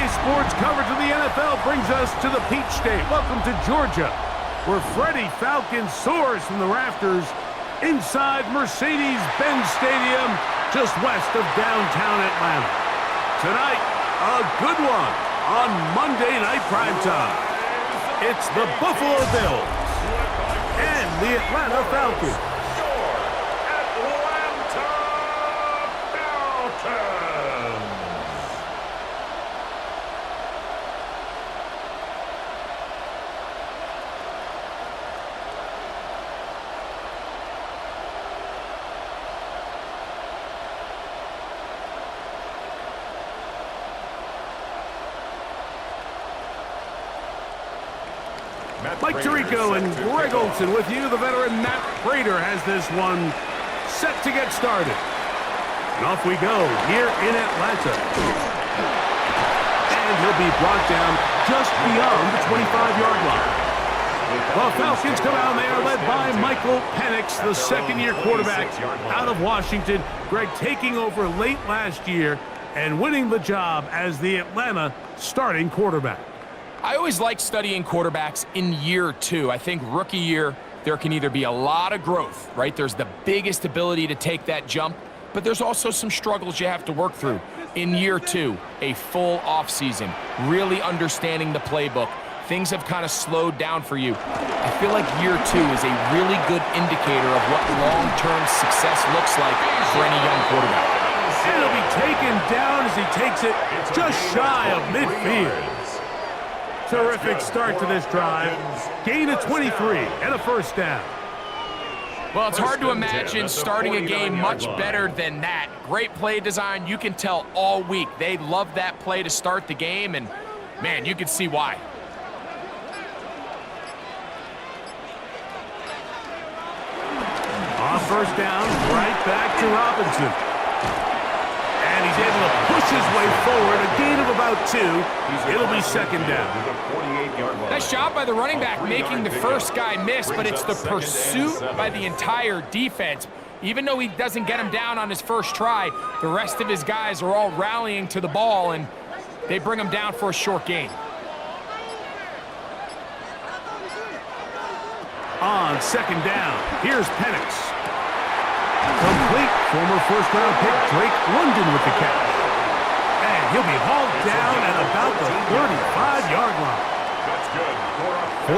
Today's sports coverage of the NFL brings us to the Peach State. Welcome to Georgia, where Freddie Falcons soars from the rafters inside Mercedes-Benz Stadium, just west of downtown Atlanta. Tonight, a good one on Monday Night Primetime. It's the Buffalo Bills and the Atlanta Falcons. Mike Tirico and Greg Olson with you. The veteran Matt Prater has this one set to get started. And off we go here in Atlanta. And he'll be brought down just beyond the 25-yard line. The Falcons come out and they are led by Michael Penix, the second-year quarterback out of Washington. Greg taking over late last year and winning the job as the Atlanta starting quarterback. I always like studying quarterbacks in year two. I think rookie year, there can either be a lot of growth, right? There's the biggest ability to take that jump, but there's also some struggles you have to work through. In year two, a full offseason, really understanding the playbook. Things have kind of slowed down for you. I feel like year two is a really good indicator of what long-term success looks like for any young quarterback. And he'll be taken down as he takes it just shy of midfield. Terrific start to this drive. Gain of 23 and a first down. Well, it's hard to imagine starting a game much better than that. Great play design. You can tell all week they love that play to start the game, and, man, you can see why. On first down, right back to Robinson. And he's able to push his way forward, a gain of about 2. It'll be second down. Nice job by the running back making the first guy miss, but it's the pursuit by the entire defense. Even though he doesn't get him down on his first try, the rest of his guys are all rallying to the ball, and they bring him down for a short gain. On second down, here's Penix. Complete. Former first-round pick Drake London with the catch. And he'll be hauled down at about the 35-yard line.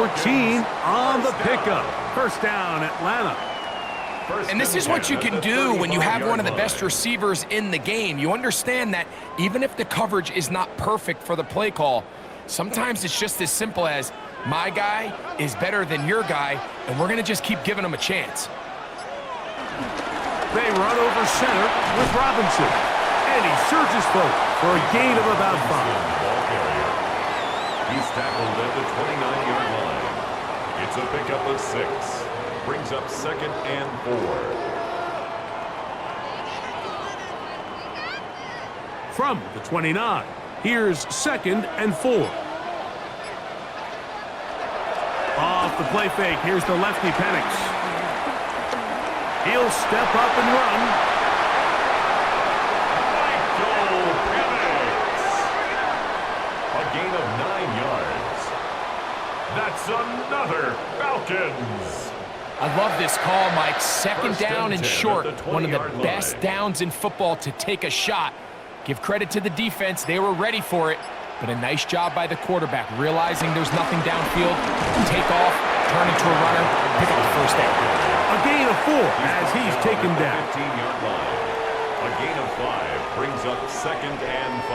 14 on the pickup. First down, Atlanta. And this is what you can do when you have one of the best receivers in the game. You understand that even if the coverage is not perfect for the play call, sometimes it's just as simple as, my guy is better than your guy, and we're going to just keep giving him a chance. They run over center with Robinson. And he surges forward for a gain of about 5. He's tackled at the 29-yard line. It's a pickup of 6. Brings up second and 4. From the 29, here's second and 4. Off the play fake, here's the lefty Penix. He'll step up and run. Michael Penix. A gain of 9 yards. That's another Falcons. I love this call, Mike. Second down and short. One of the best downs in football to take a shot. Give credit to the defense. They were ready for it. But a nice job by the quarterback, realizing there's nothing downfield. Take off, turn into a runner, pick up the first down. A gain of 4 as he's taken down. 15-yard line. A gain of 5 brings up second and 5.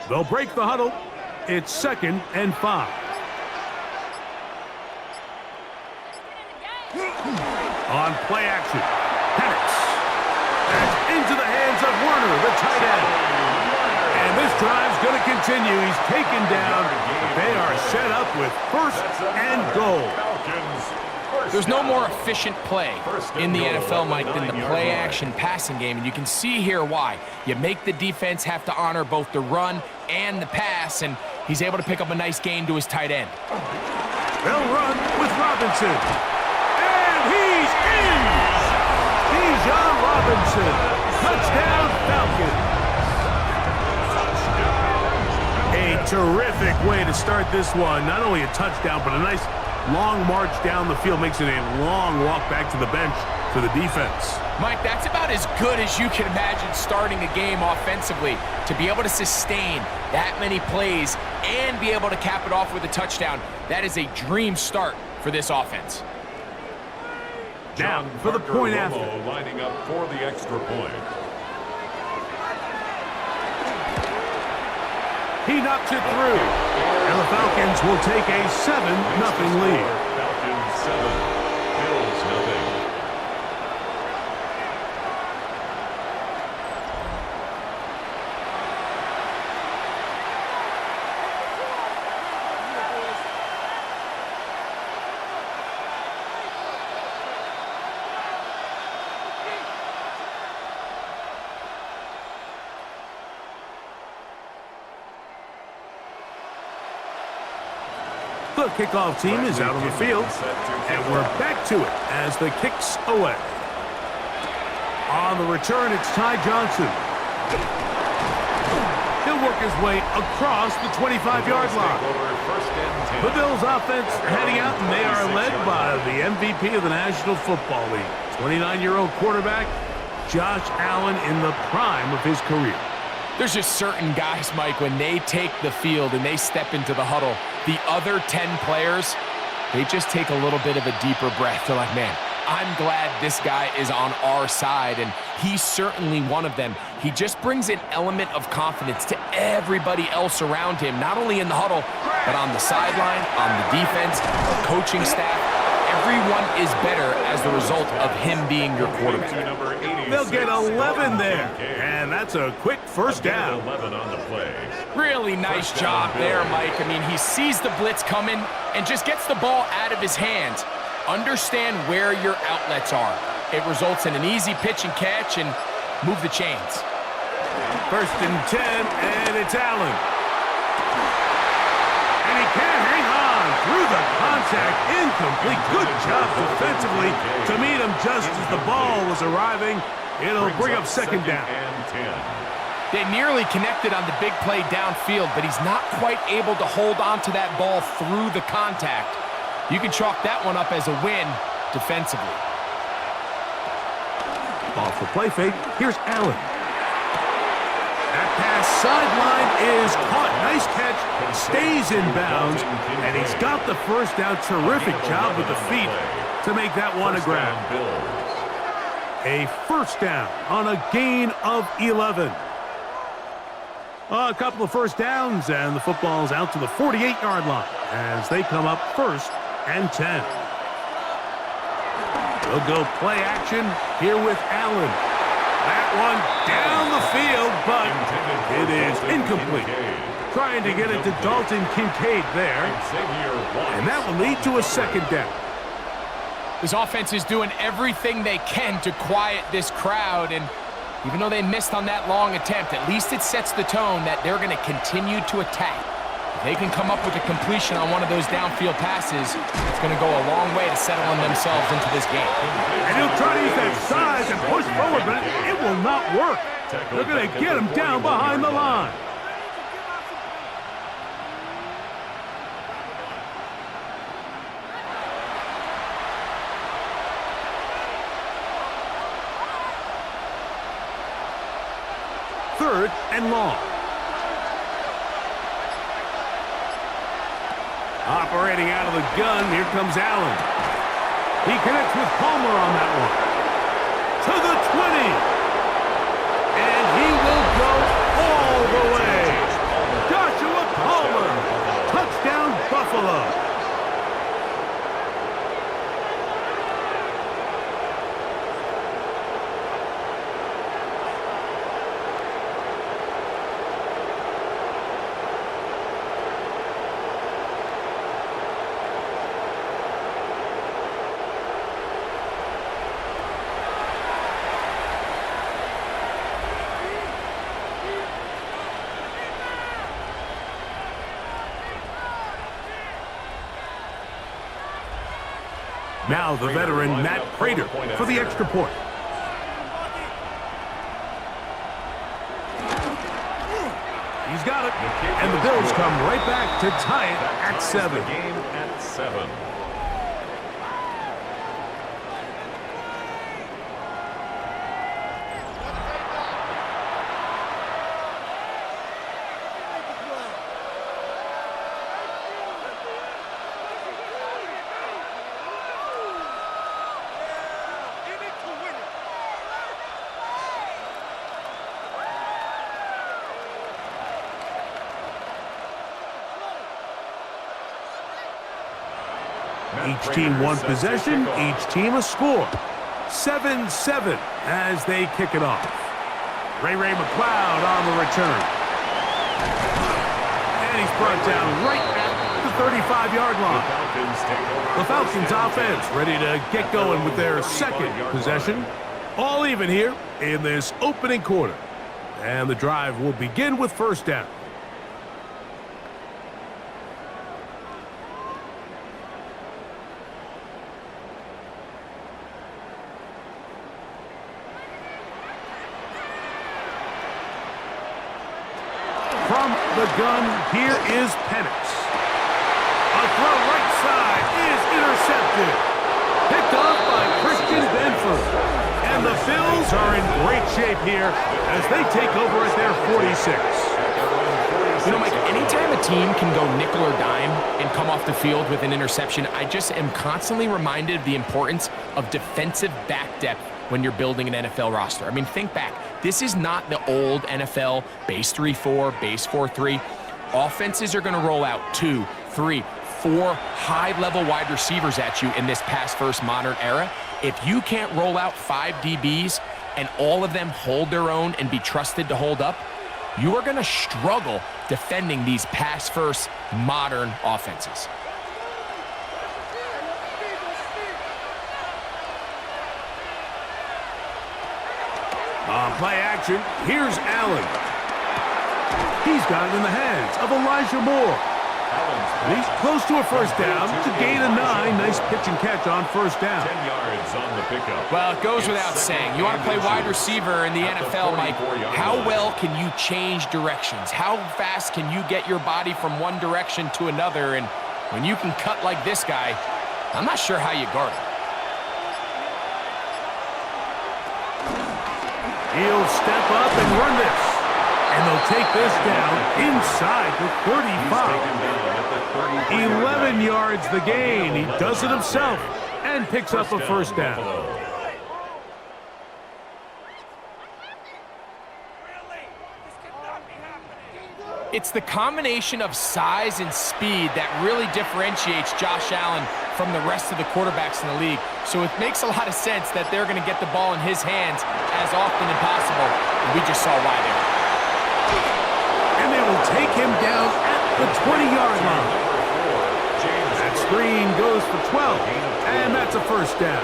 They'll break the huddle. It's second and 5. On play action, Penix. That's into the hands of Warner, the tight end. And this drive's going to continue. He's taken down. They are set up with first and goal. There's no more efficient play in the NFL, Mike, than the play-action passing game, and you can see here why. You make the defense have to honor both the run and the pass, and he's able to pick up a nice gain to his tight end. They'll run with Robinson. And he's in! He's Bijan Robinson. Touchdown, Falcons. A terrific way to start this one. Not only a touchdown, but a nice long march down the field. Makes it a long walk back to the bench for the defense. Mike, that's about as good as you can imagine starting a game offensively. To be able to sustain that many plays and be able to cap it off with a touchdown, that is a dream start for this offense. Now, for the point after. Lining up for the extra point. He knocks it through. And the Falcons will take a 7-0 lead. Falcons 7, Bills nothing. The kickoff team is out on the field, and we're back to it as the kick's away. On the return, it's Ty Johnson. He'll work his way across the 25-yard line. The Bills offense heading out, and they are led by the MVP of the National Football League, 29-year-old quarterback Josh Allen in the prime of his career. There's just certain guys, Mike, when they take the field and they step into the huddle, the other 10 players, they just take a little bit of a deeper breath. They're like, man, I'm glad this guy is on our side, and he's certainly one of them. He just brings an element of confidence to everybody else around him, not only in the huddle, but on the sideline, on the defense, the coaching staff. Everyone is better as the result of him being your quarterback. They'll get 11 there, and that's a quick first down. 11 on the play. Really nice job there, Mike. I mean, he sees the blitz coming and just gets the ball out of his hands. Understand where your outlets are. It results in an easy pitch and catch and move the chains. 1st and 10, and it's Allen. And he can't hang on through the contact. Incomplete. Good job defensively to meet him just as the ball was arriving. It'll bring up second down. They nearly connected on the big play downfield, but he's not quite able to hold on to that ball through the contact. You can chalk that one up as a win defensively. Off the play fake, here's Allen. That pass sideline is caught. Nice catch, stays in bounds, and he's got the first down. Terrific job with the feet to make that one a grab. A first down on a gain of 11. A couple of first downs, and the football's out to the 48-yard line as they come up 1st and 10. They'll go play action here with Allen. That one down the field, but it is incomplete. Trying to get it to Dalton Kincaid there. And that will lead to a second down. This offense is doing everything they can to quiet this crowd, and even though they missed on that long attempt, at least it sets the tone that they're going to continue to attack. If they can come up with a completion on one of those downfield passes, it's going to go a long way to settling themselves into this game. And he'll try to use that size and push forward, but it will not work. They're going to get him down behind the line. Third and long. Operating out of the gun, here comes Allen. He connects with Palmer on that one. To the 20. And he will go all the way. Joshua Palmer. Touchdown, Buffalo. Now the veteran Matt Prater for the extra point. He's got it. And the Bills come right back to tie it at 7. The game at 7. Each team one possession, each team a score. 7-7 as they kick it off. Ray McLeod on the return. And he's brought down right at the 35-yard line. The Falcons offense ready to get going with their second possession. All even here in this opening quarter. And the drive will begin with first down. From the gun, here is Penix. A throw right side is intercepted. Picked off by Christian Benford. And the Bills are in great shape here as they take over at their 46. You know, Mike, anytime a team can go nickel or dime and come off the field with an interception, I just am constantly reminded of the importance of defensive back depth when you're building an NFL roster. I mean, think back. This is not the old NFL base 3-4, base 4-3. Offenses are going to roll out 2, 3, 4 high-level wide receivers at you in this pass-first modern era. If you can't roll out 5 DBs and all of them hold their own and be trusted to hold up, you are going to struggle defending these pass-first modern offenses. On play action, here's Allen. He's got it in the hands of Elijah Moore. He's close to a first down to gain a 9. Nice pitch and catch on first down. 10 yards on the pickup. Well, it goes without saying. You want to play wide receiver in the NFL, Mike. How well can you change directions? How fast can you get your body from one direction to another? And when you can cut like this guy, I'm not sure how you guard him. He'll step up and run this. And they'll take this down inside the 35. 11 yards the gain. He does it himself and picks up a first down. It's the combination of size and speed that really differentiates Josh Allen from the rest of the quarterbacks in the league. So it makes a lot of sense that they're going to get the ball in his hands as often as possible. And we just saw why there. And they will take him down at the 20-yard line. That screen goes for 12, and that's a first down.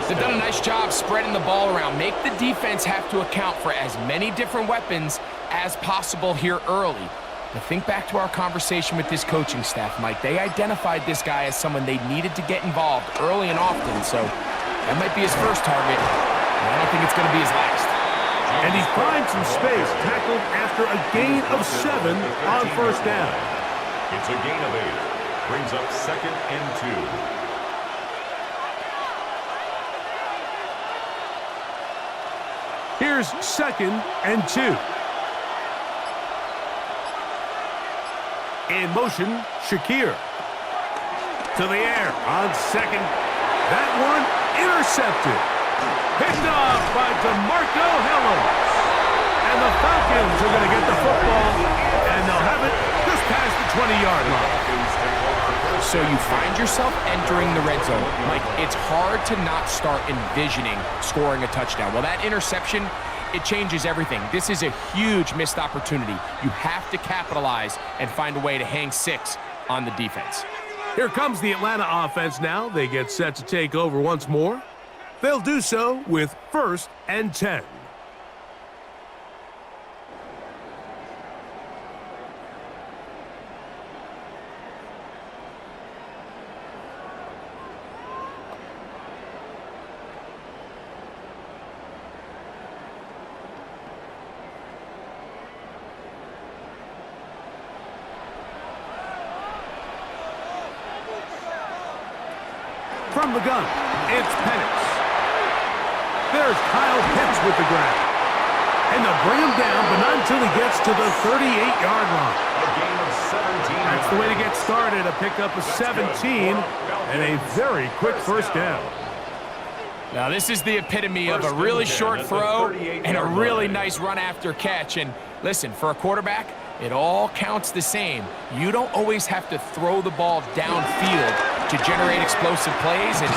They've done a nice job spreading the ball around. Make the defense have to account for as many different weapons as possible here early. But think back to our conversation with this coaching staff, Mike. They identified this guy as someone they needed to get involved early and often, so that might be his first target. And I don't think it's going to be his last. And he finds some space, tackled after a gain of 7 on first down. It's a gain of 8. Brings up 2nd and 2. Here's 2nd and 2. In motion, Shakir. To the air on 2nd. That one intercepted. Picked off by DeMarco Hellams. And the Falcons are going to get the football, and they'll have it just past the 20-yard line. So you find yourself entering the red zone. Mike, it's hard to not start envisioning scoring a touchdown. Well, that interception, it changes everything. This is a huge missed opportunity. You have to capitalize and find a way to hang 6 on the defense. Here comes the Atlanta offense now. They get set to take over once more. They'll do so with 1st and 10. from the gun. It's Penix. There's Kyle Pitts with the grab. And they'll bring him down, but not until he gets to the 38-yard line. A gain of 17. That's the way to get started, a pickup of 17 and a very quick first down. Now, this is the epitome of a really short throw and a really nice run after catch. And listen, for a quarterback, it all counts the same. You don't always have to throw the ball downfield to generate explosive plays, and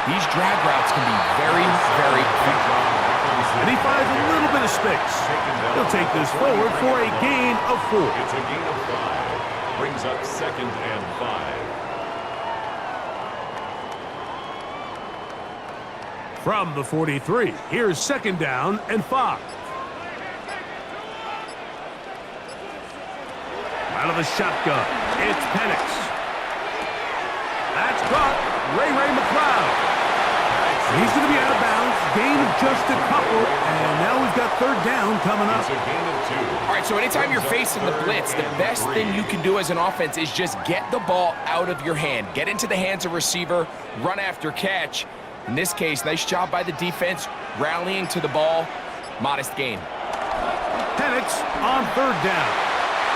these drag routes can be very, very quick. And he finds a little bit of space. He'll take this forward for a gain of 4. It's a gain of 5. Brings up 2nd and 5. From the 43, here's 2nd down and 5. Out of the shotgun, it's Penix. That's caught. Ray McLeod. He's going to be out of bounds. Gain of just a couple, and now we've got 3rd down coming up. It's a gain of 2. All right, so anytime you're facing the blitz, the best thing you can do as an offense is just get the ball out of your hand. Get into the hands of receiver, run after catch. In this case, nice job by the defense, rallying to the ball. Modest gain. Penix on 3rd down.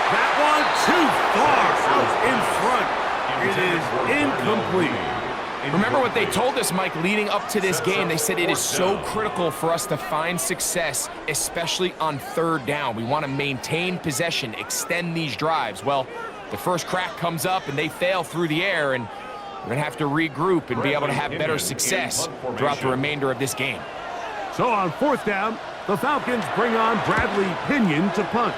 That one too far out in front. It is incomplete. Remember what they told us, Mike, leading up to this game. They said it is so critical for us to find success, especially on 3rd down. We want to maintain possession, extend these drives. Well, the first crack comes up and they fail through the air, and we're going to have to regroup and be able to have better success throughout the remainder of this game. So on 4th down, the Falcons bring on Bradley Pinion to punt.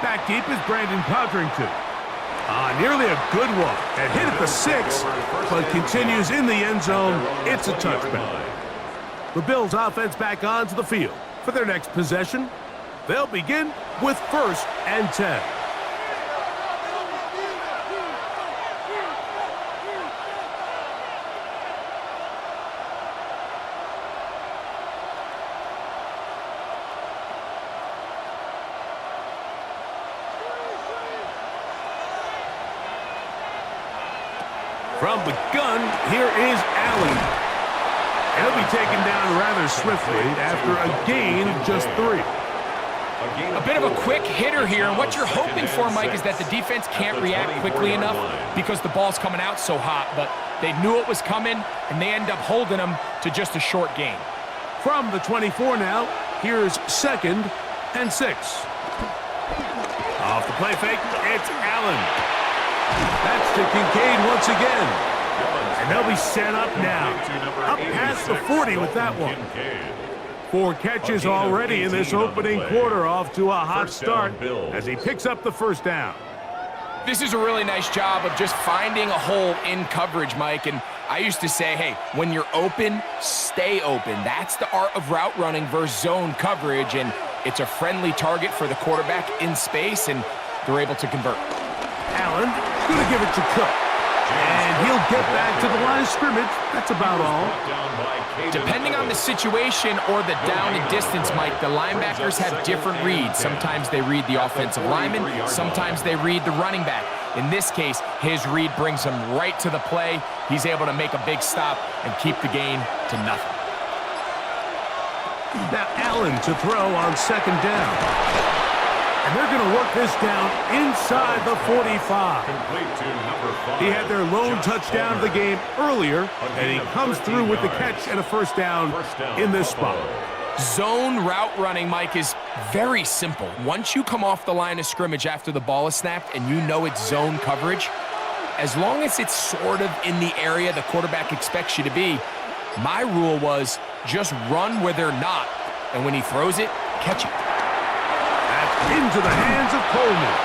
Back deep is Brandon Codrington. Nearly a good one. A hit at the 6, but continues in the end zone. It's a touchback. The Bills offense back onto the field. For their next possession, they'll begin with 1st and 10. From the gun, here is Allen. He'll be taken down rather swiftly after a gain of just 3. A bit of a quick hitter here, and what you're hoping for, Mike, is that the defense can't react quickly enough because the ball's coming out so hot, but they knew it was coming, and they end up holding them to just a short gain. From the 24 now, here's 2nd and 6. Off the play fake, it's Allen. That's to Kincaid once again. And they'll be set up now. Up past the 40 with that one. 4 catches already in this opening quarter, off to a hot start as he picks up the 1st down. This is a really nice job of just finding a hole in coverage, Mike. And I used to say, hey, when you're open, stay open. That's the art of route running versus zone coverage. And it's a friendly target for the quarterback in space, and they're able to convert. Allen going to give it to Cook. And he'll get back to the line of scrimmage. That's about all. Depending on the situation or the down and distance, Mike, the linebackers have different reads. Sometimes they read the offensive lineman. Sometimes they read the running back. In this case, his read brings him right to the play. He's able to make a big stop and keep the gain to nothing. Now Allen to throw on 2nd down. And they're going to work this down inside the 45. He had their lone touchdown of the game earlier, and he comes through with the catch and a 1st down in this spot. Zone route running, Mike, is very simple. Once you come off the line of scrimmage after the ball is snapped and you know it's zone coverage, as long as it's sort of in the area the quarterback expects you to be, my rule was just run where they're not, and when he throws it, catch it. Into the hands of Coleman.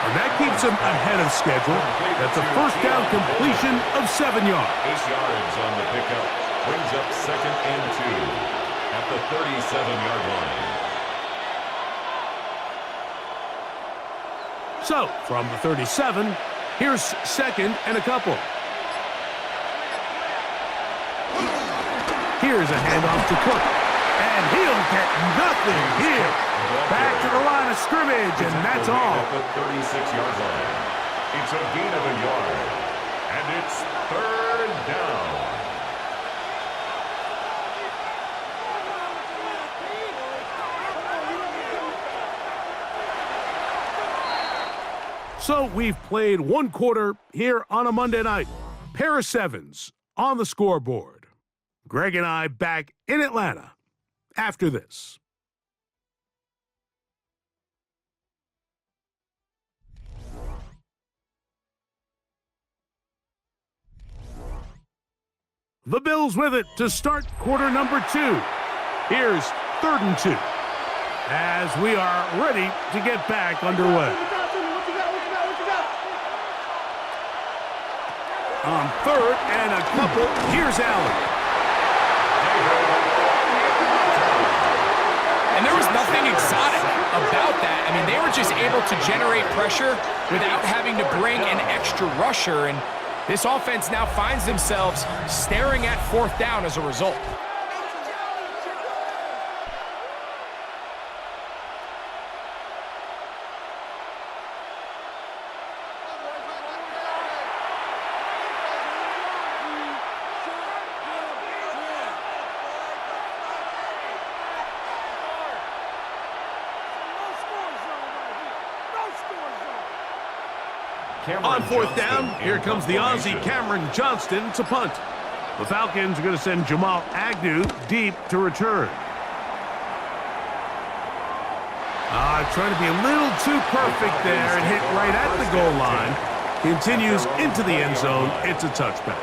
And that keeps him ahead of schedule. That's a 1st down completion of 7 yards. 8 yards on the pickup. Brings up 2nd and 2 at the 37-yard line. So, from the 37, here's 2nd and a couple. Here's a handoff to Cook. And he'll get nothing here. Back to the line of scrimmage, and that's all. At the 36-yard line. It's a gain of a yard. And it's third down. So we've played one quarter here on a Monday night. Pair of sevens on the scoreboard. Greg and I back in Atlanta after this. The Bills with it to start quarter number 2. Here's 3rd and 2 as we are ready to get back underway. On 3rd and a couple, here's Allen. And there was nothing exotic about that. I mean, they were just able to generate pressure without having to bring an extra rusher. And this offense now finds themselves staring at 4th down as a result. On 4th down, here comes the Aussie Cameron Johnston to punt. The Falcons are going to send Jamal Agnew deep to return. Trying to be a little too perfect there and hit right at the goal line. Continues into the end zone. It's a touchback.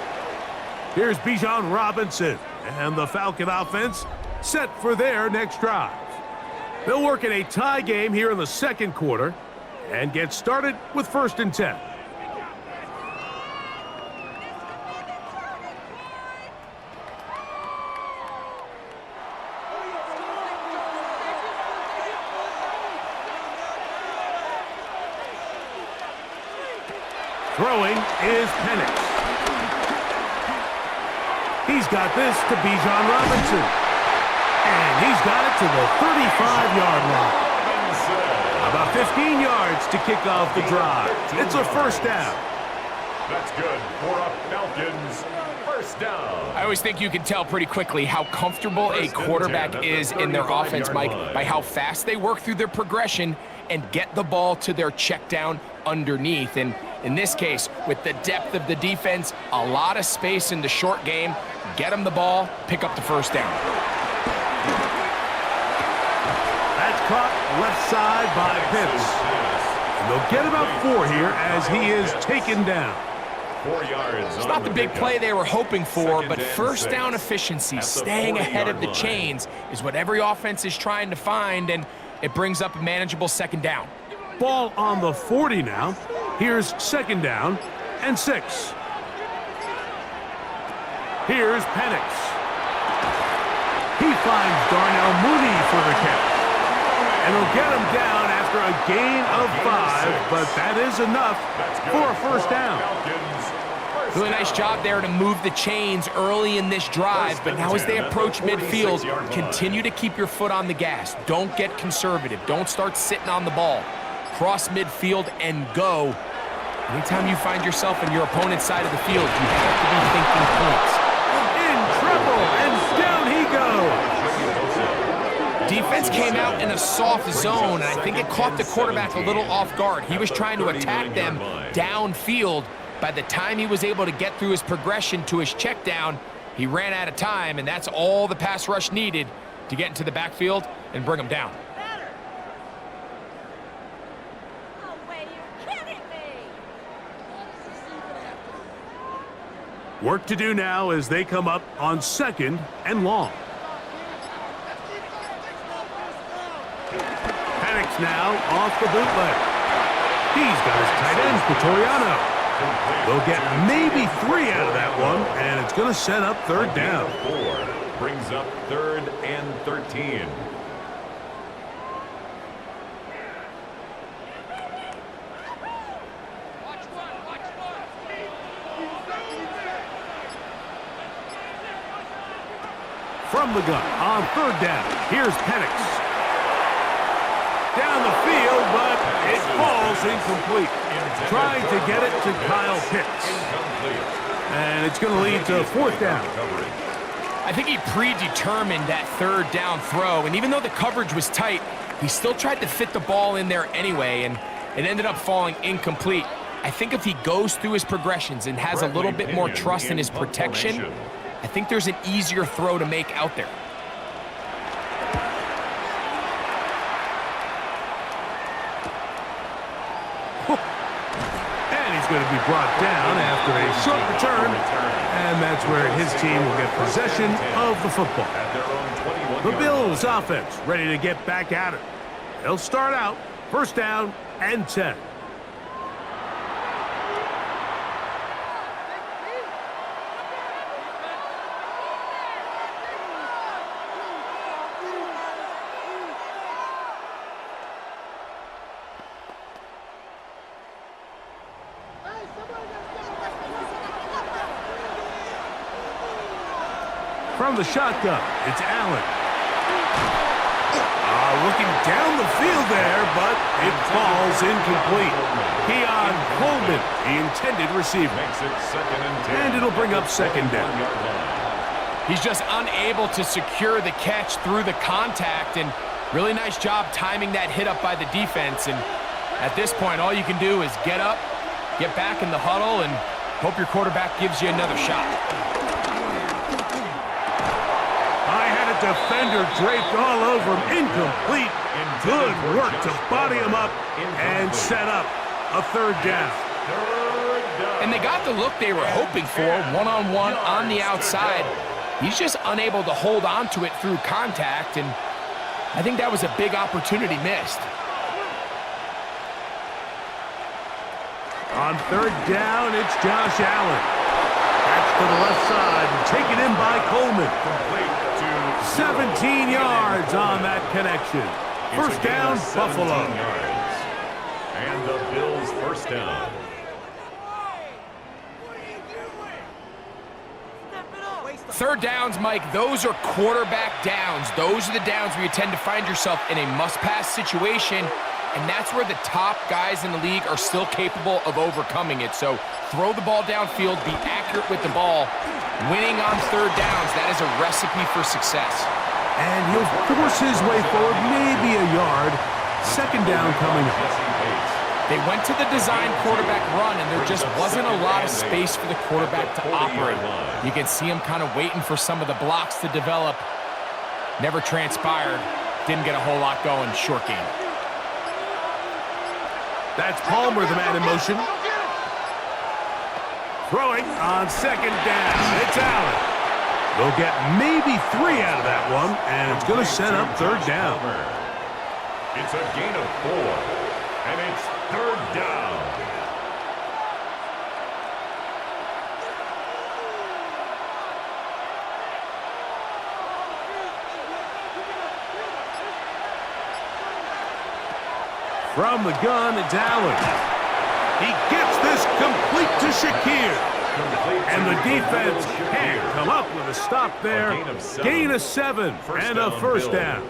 Here's Bijan Robinson and the Falcon offense set for their next drive. They'll work in a tie game here in the 2nd quarter and get started with 1st and 10. Throwing is Penix. He's got this to Bijan Robinson. And he's got it to the 35-yard line. About 15 yards to kick off the drive. It's a 1st down. That's good for a Falcons 1st down. I always think you can tell pretty quickly how comfortable a quarterback is in their offense, Mike, by how fast they work through their progression and get the ball to their check down underneath. And in this case, with the depth of the defense, a lot of space in the short game, get them the ball, pick up the 1st down. That's caught left side by Pitts. And they'll get about 4 here as he is taken down. 4 yards. It's not the big play they were hoping for, but 1st down efficiency, staying ahead of the chains, is what every offense is trying to find, and it brings up a manageable 2nd down. Ball on the 40 now. Here's 2nd down and 6. Here's Penix. He finds Darnell Mooney for the catch. And he'll get him down after a gain of 5, but that is enough for a 1st down. Really nice job there to move the chains early in this drive, but now as they approach midfield, continue to keep your foot on the gas. Don't get conservative. Don't start sitting on the ball. Cross midfield and go. Anytime you find yourself in your opponent's side of the field, you have to be thinking points. In trouble, and down he goes. Defense came out in a soft zone, and I think it caught the quarterback a little off guard. He was trying to attack them downfield. By the time he was able to get through his progression to his check down, he ran out of time, and that's all the pass rush needed to get into the backfield and bring him down. Work to do now as they come up on 2nd and long. Penix now off the bootleg. He's got his tight end, Pretoriano. They'll get maybe 3 out of that one, and it's going to set up 3rd down. 4 brings up 3rd and 13. From the gun on 3rd down, here's Penix. Down the field, but it falls incomplete. Trying to get it to Kyle Pitts. And it's going to lead to fourth down. I think he predetermined that third down throw, and even though the coverage was tight, he still tried to fit the ball in there anyway, and it ended up falling incomplete. I think if he goes through his progressions and has a little bit more trust in his protection, I think there's an easier throw to make out there. And he's going to be brought down after a short return, and that's where his team will get possession of the football. The Bills offense ready to get back at it. They'll start out first down and 10. From the shotgun, it's Allen. Looking down the field there, but it falls incomplete. Keon Coleman, the intended receiver. And it'll bring up second down. He's just unable to secure the catch through the contact, and really nice job timing that hit up by the defense. And at this point, all you can do is get up, get back in the huddle, and hope your quarterback gives you another shot. Defender draped all over him. Incomplete. Good work to body him up and set up a third down. And they got the look they were hoping for, one-on-one on the outside. He's just unable to hold on to it through contact, and I think that was a big opportunity missed. On third down, it's Josh Allen. That's to the left side, taken in by Coleman. 17 yards on that connection. First down, Buffalo. And the Bills first down. Third downs, Mike, those are quarterback downs. Those are the downs where you tend to find yourself in a must-pass situation, and that's where the top guys in the league are still capable of overcoming it. So throw the ball downfield, be accurate with the ball. Winning on third downs, that is a recipe for success. And he'll force his way forward, maybe a yard. Second down coming up. They went to the design quarterback run, and there just wasn't a lot of space for the quarterback to operate. You can see him kind of waiting for some of the blocks to develop. Never transpired. Didn't get a whole lot going. Short game. That's Palmer, the man in motion. Throwing on second down. It's Allen. They'll get maybe 3 out of that one, and it's going to set up third down. It's a gain of 4, and it's third down. From the gun, it's Allen. He gets this complete to Shakir. And the defense can't come up with a stop there. Gain of 7 and a first down.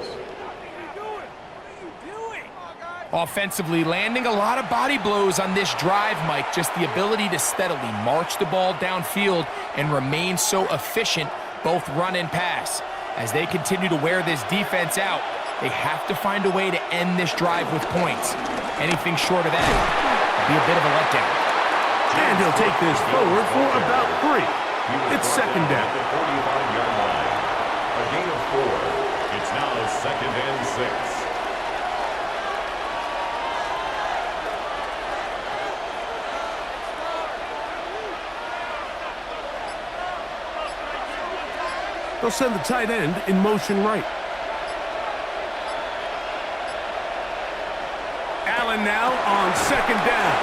Offensively, landing a lot of body blows on this drive, Mike. Just the ability to steadily march the ball downfield and remain so efficient, both run and pass. As they continue to wear this defense out, they have to find a way to end this drive with points. Anything short of that would be a bit of a letdown. And he'll take this forward for about 3. It's second down. A gain of 4. It's now second and 6. They'll send the tight end in motion right. Allen now on second down.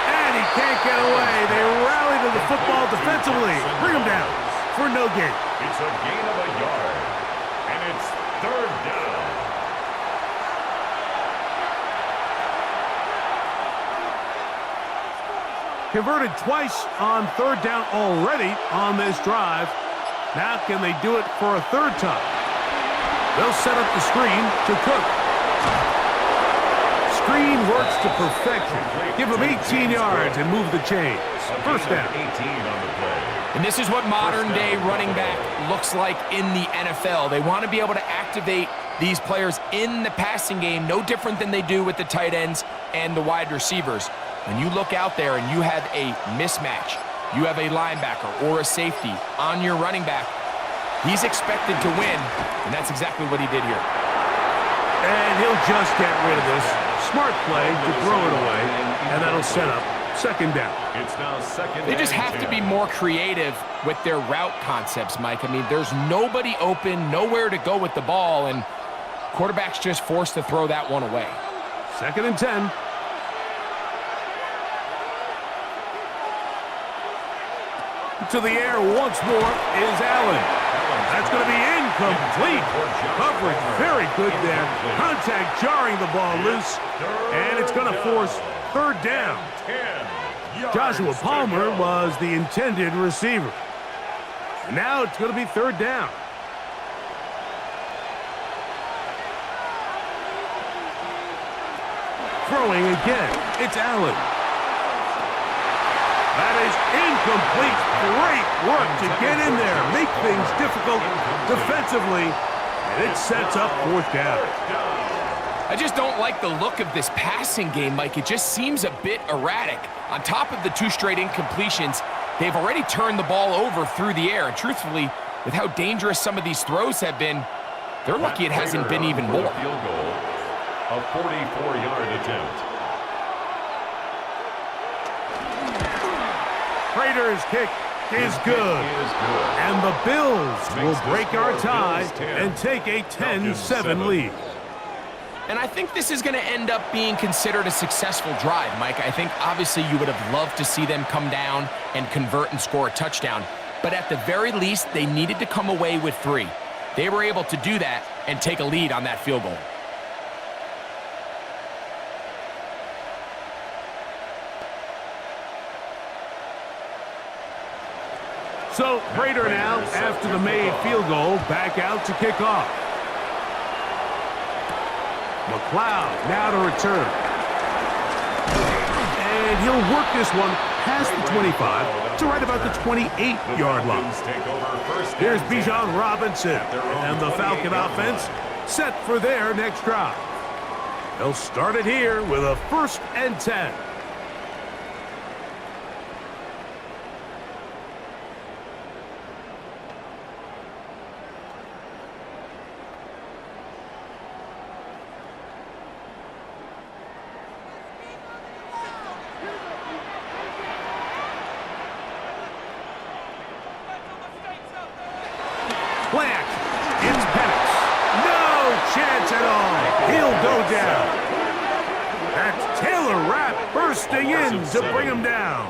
And he can't get away. They rally to the football defensively. Bring him down for no gain. It's a gain of a yard. And it's third down. Converted twice on third down already on this drive. Now can they do it for a third time? They'll set up the screen to Cook. screen works to perfection. Give them 18 yards and move the chains. First down. 18 on the play. And this is what modern-day running back looks like in the NFL. They want to be able to activate these players in the passing game, no different than they do with the tight ends and the wide receivers. When you look out there and you have a mismatch, you have a linebacker or a safety on your running back, he's expected to win, and that's exactly what he did here. And he'll just get rid of this. Smart play to throw it away, and that'll set up second down. It's now second. They just and have to 10. be more creative with their route concepts, Mike. I mean, there's nobody open, nowhere to go with the ball, and quarterback's just forced to throw that one away. Second and 10. To the air once more is Allen. That's going to be incomplete. Coverage very good there. Contact jarring the ball loose, and it's going to force third down. Joshua Palmer was the intended receiver. And now it's going to be third down. Throwing again. It's Allen. That is incomplete. Great work to get in there, make things difficult defensively, and it sets up fourth down. I just don't like the look of this passing game, Mike. It just seems a bit erratic. On top of the 2 straight incompletions, they've already turned the ball over through the air. And truthfully, with how dangerous some of these throws have been, they're lucky it hasn't been even more. Field goal, a 44-yard attempt. Prater's kick is good. And the Bills will break our tie and take a 10-7 lead. And I think this is going to end up being considered a successful drive, Mike. I think obviously you would have loved to see them come down and convert and score a touchdown. But at the very least, they needed to come away with 3. They were able to do that and take a lead on that field goal. So Prater now, after the made field goal, back out to kick off. McLeod now to return. And he'll work this one past the 25 to right about the 28-yard line. Here's Bijan Robinson, and the Falcon offense set for their next drive. They'll start it here with a 1st and 10. Black, it's Penix. No chance at all. He'll go down. That's Taylor Rapp bursting in to bring him down.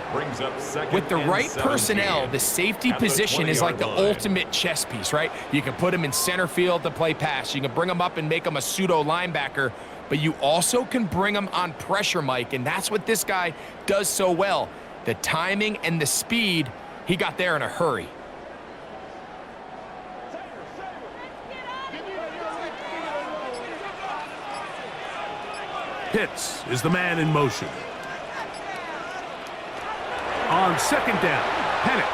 With the right personnel, the safety position is like the ultimate chess piece, right? You can put him in center field to play pass. You can bring him up and make him a pseudo linebacker, but you also can bring him on pressure, Mike, and that's what this guy does so well. The timing and the speed, he got there in a hurry. Pitts is the man in motion. On second down, Penix.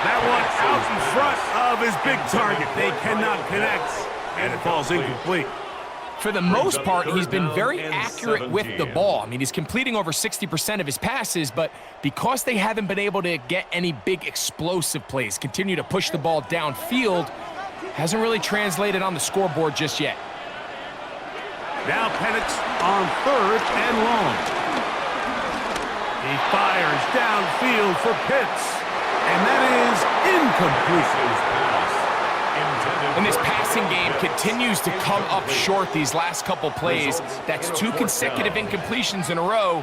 That one out in front of his big target. They cannot connect, and it falls incomplete. For the most part, he's been very accurate with the ball. I mean, he's completing over 60% of his passes, but because they haven't been able to get any big explosive plays, continue to push the ball downfield, hasn't really translated on the scoreboard just yet. Now Penix on 3rd and long. He fires downfield for Pitts, and that is incomplete. And this passing game continues to come up short these last couple plays. That's 2 consecutive incompletions in a row.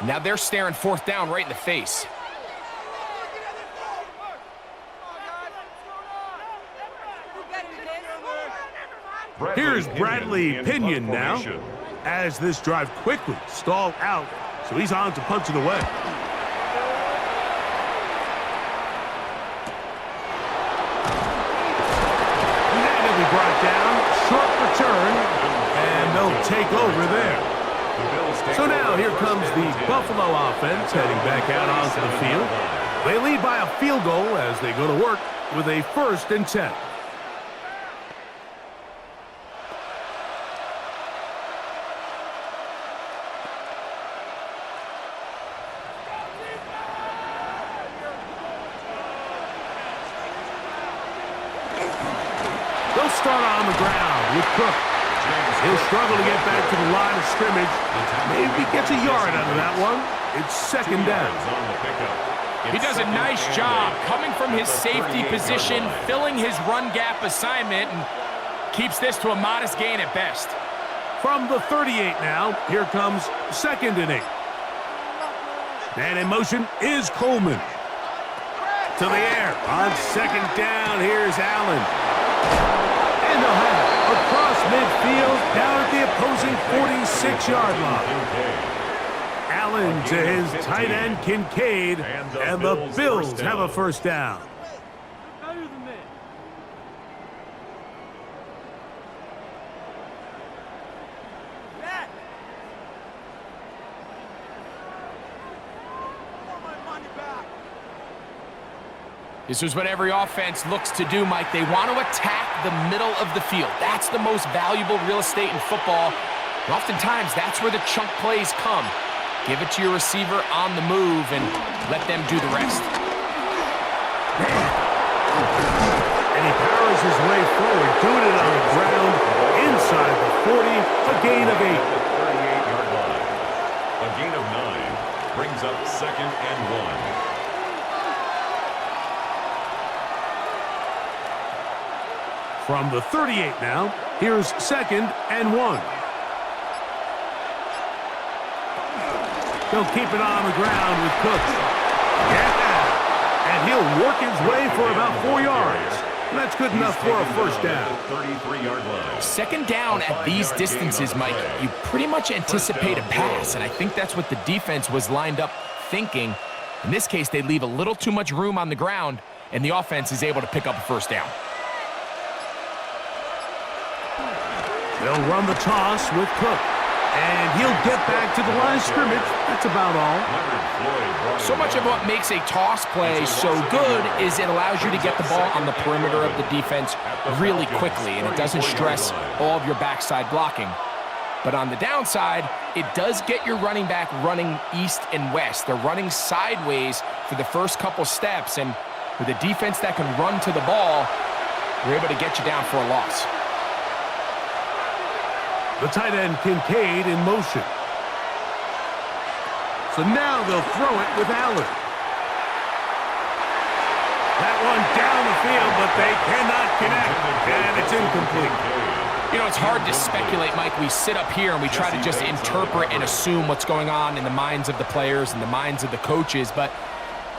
Now they're staring 4th down right in the face. Here's Bradley Pinion now, as this drive quickly stalled out, so he's on to punch it away. And he'll be brought down, short return, and they'll take over there. The Bills take So now over here first comes and the 10. Buffalo offense heading back out onto the field. They lead by a field goal as they go to work with a 1st and 10. They'll start on the ground with Cook. He'll struggle to get back to the line of scrimmage. Maybe gets a yard out of that one. It's 2nd down. On the pickup. He It's does a 2nd nice and job 8. coming from his At the safety 38-yard position, line. filling his run gap assignment, and keeps this to a modest gain at best. From the 38 now, here comes 2nd and 8. And in motion is Coleman. To the air. On 2nd down, here's Allen. And they'll have it across midfield down at the opposing 46-yard line. Allen to his tight end, Kincaid. And the Bills have a 1st down. This is what every offense looks to do, Mike. They want to attack the middle of the field. That's the most valuable real estate in football. And oftentimes, that's where the chunk plays come. Give it to your receiver on the move and let them do the rest. And he powers his way forward, doing it on the ground inside the 40, a gain of 8. 38-yard line. A gain of 9 brings up 2nd and 1. From the 38 now, here's 2nd and 1. He'll keep it on the ground with Cook. Yeah! And he'll work his way for about 4 yards. And that's good enough for a 1st down. 33-yard line. 2nd down at these distances, Mike, you pretty much anticipate a pass, and I think that's what the defense was lined up thinking. In this case, they leave a little too much room on the ground, and the offense is able to pick up a 1st down. They'll run the toss with Cook. And he'll get back to the line of scrimmage. That's about all. So much of what makes a toss play so good is it allows you to get the ball on the perimeter of the defense really quickly, and it doesn't stress all of your backside blocking. But on the downside, it does get your running back running east and west. They're running sideways for the first couple steps, and with a defense that can run to the ball, we're able to get you down for a loss. The tight end, Kincaid, in motion. So now they'll throw it with Allen. That one down the field, but they cannot connect. And it's incomplete. You know, it's hard to speculate, Mike. We sit up here and we try to just interpret and assume what's going on in the minds of the players and the minds of the coaches, but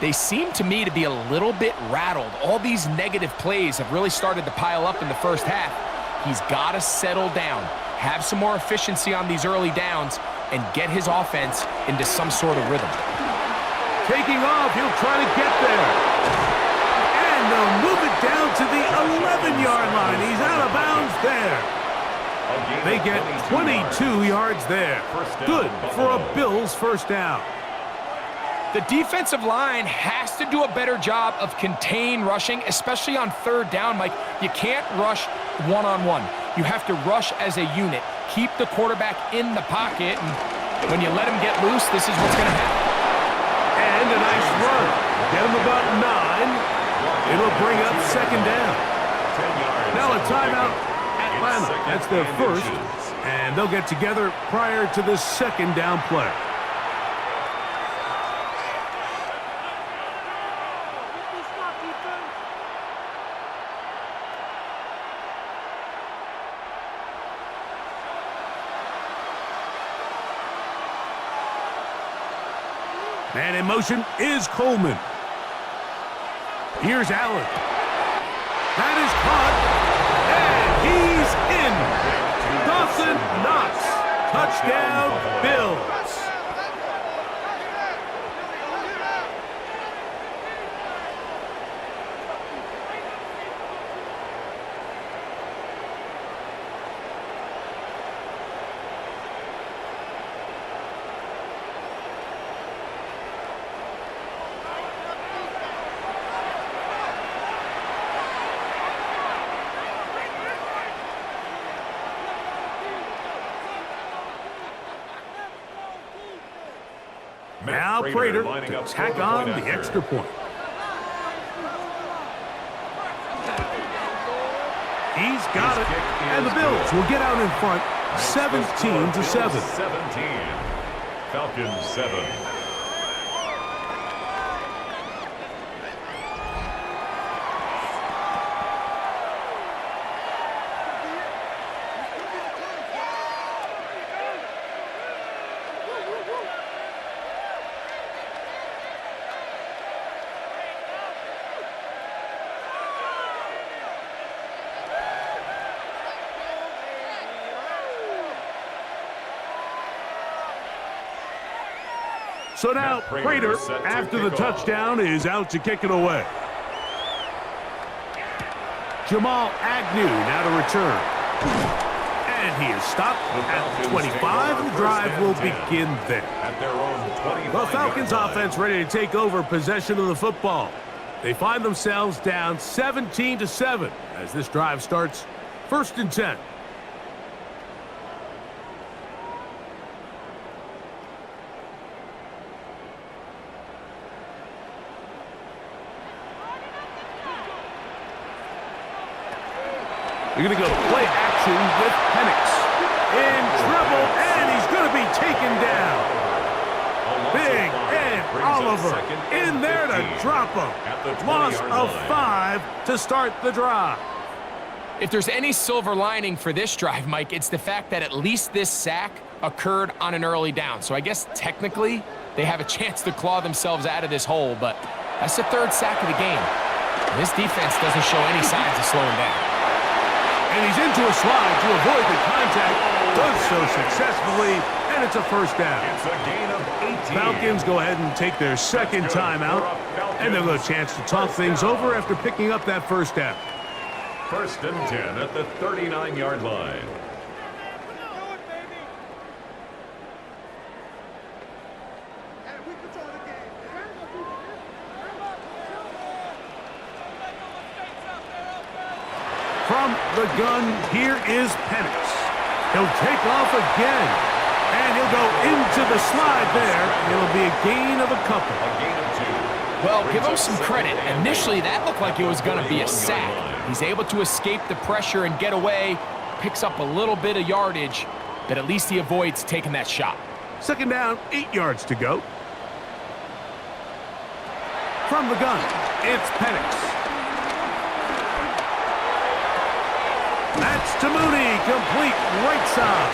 they seem to me to be a little bit rattled. All these negative plays have really started to pile up in the first half. He's got to settle down, have some more efficiency on these early downs, and get his offense into some sort of rhythm. Taking off, he'll try to get there. And they'll move it down to the 11-yard line. He's out of bounds there. They get 22 yards there. Good for a Bills 1st down. The defensive line has to do a better job of contain rushing, especially on 3rd down, Mike. You can't rush one-on-one. You have to rush as a unit. Keep the quarterback in the pocket, and when you let him get loose, this is what's going to happen. And a nice run. Get him about 9. It'll bring up 2nd down. Now a timeout, Atlanta. That's their first, and they'll get together prior to the 2nd down play. And in motion is Coleman. Here's Allen. That is caught. And he's in. Dawson Knox. Touchdown, Bills. Now Prater to tack on the extra point. He's got it, and the Bills will get out in front, 17-7. 17. Falcons 7. So now Prater, after the touchdown, is out to kick it away. Jamal Agnew now to return. And he is stopped at 25, and the drive will begin there. The Falcons offense ready to take over possession of the football. They find themselves down 17-7 as this drive starts 1st and 10. You're going to go play action with Penix. In trouble, and he's going to be taken down. Big Ed Oliver in there to drop him. Loss of 5 to start the drive. If there's any silver lining for this drive, Mike, it's the fact that at least this sack occurred on an early down. So I guess technically they have a chance to claw themselves out of this hole, but that's the 3rd sack of the game. And this defense doesn't show any signs of slowing down. And he's into a slide to avoid the contact. Does so successfully, and it's a 1st down. It's a gain of 18. Falcons go ahead and take their 2nd timeout, and they'll have a chance to talk things over after picking up that 1st down. 1st and 10 at the 39-yard line. From the gun, here is Penix. He'll take off again, and he'll go into the slide there. It'll be a gain of a couple. A gain of 2. Well, give him some credit. Initially, that looked like it was going to be a sack. He's able to escape the pressure and get away, picks up a little bit of yardage, but at least he avoids taking that shot. 2nd down, 8 yards to go. From the gun, it's Penix. That's to Mooney, complete right side.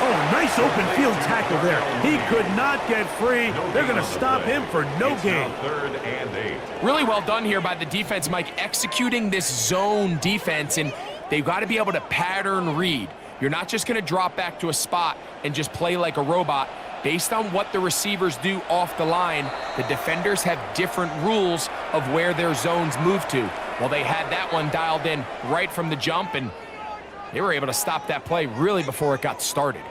Oh, nice open field tackle there. He could not get free. They're going to stop him for no gain. 3rd and 8. Really well done here by the defense, Mike, executing this zone defense, and they've got to be able to pattern read. You're not just going to drop back to a spot and just play like a robot. Based on what the receivers do off the line, the defenders have different rules of where their zones move to. Well, they had that one dialed in right from the jump, and they were able to stop that play really before it got started.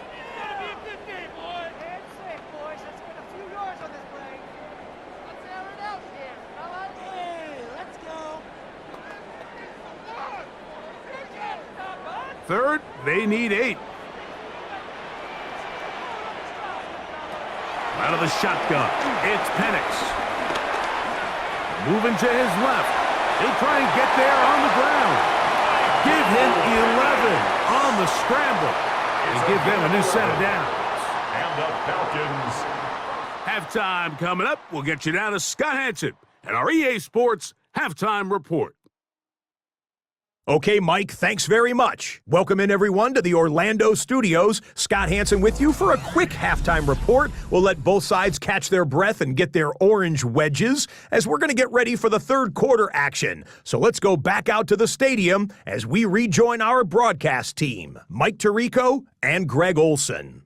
Third, they need 8. Out of the shotgun, it's Penix. Moving to his left. He'll try and get there on the ground. Give him 11 on the scramble. And give them a new set of downs. And the Falcons. Halftime coming up. We'll get you down to Scott Hansen and our EA Sports Halftime Report. Okay, Mike, thanks very much. Welcome in, everyone, to the Orlando studios. Scott Hansen with you for a quick halftime report. We'll let both sides catch their breath and get their orange wedges as we're going to get ready for the 3rd quarter action. So let's go back out to the stadium as we rejoin our broadcast team, Mike Tirico and Greg Olson.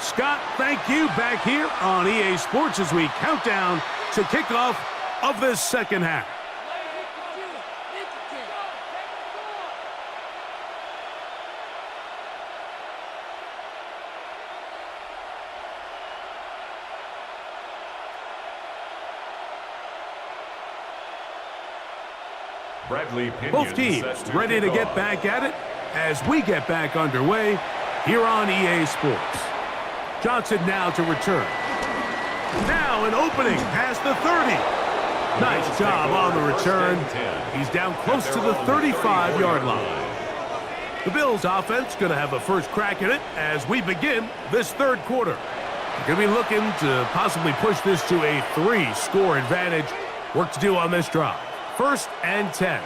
Scott, thank you. Back here on EA Sports as we count down to kickoff of this 2nd half. Bradley Both teams ready to get back at it. as we get back underway here on EA Sports. Johnson now to return. Now an opening past the 30. Nice job on the return. He's down close to the 35-yard line. The Bills offense going to have a first crack at it as we begin this third quarter. They're going to be looking to possibly push this to a 3-score advantage. Work to do on this drive. 1st and 10.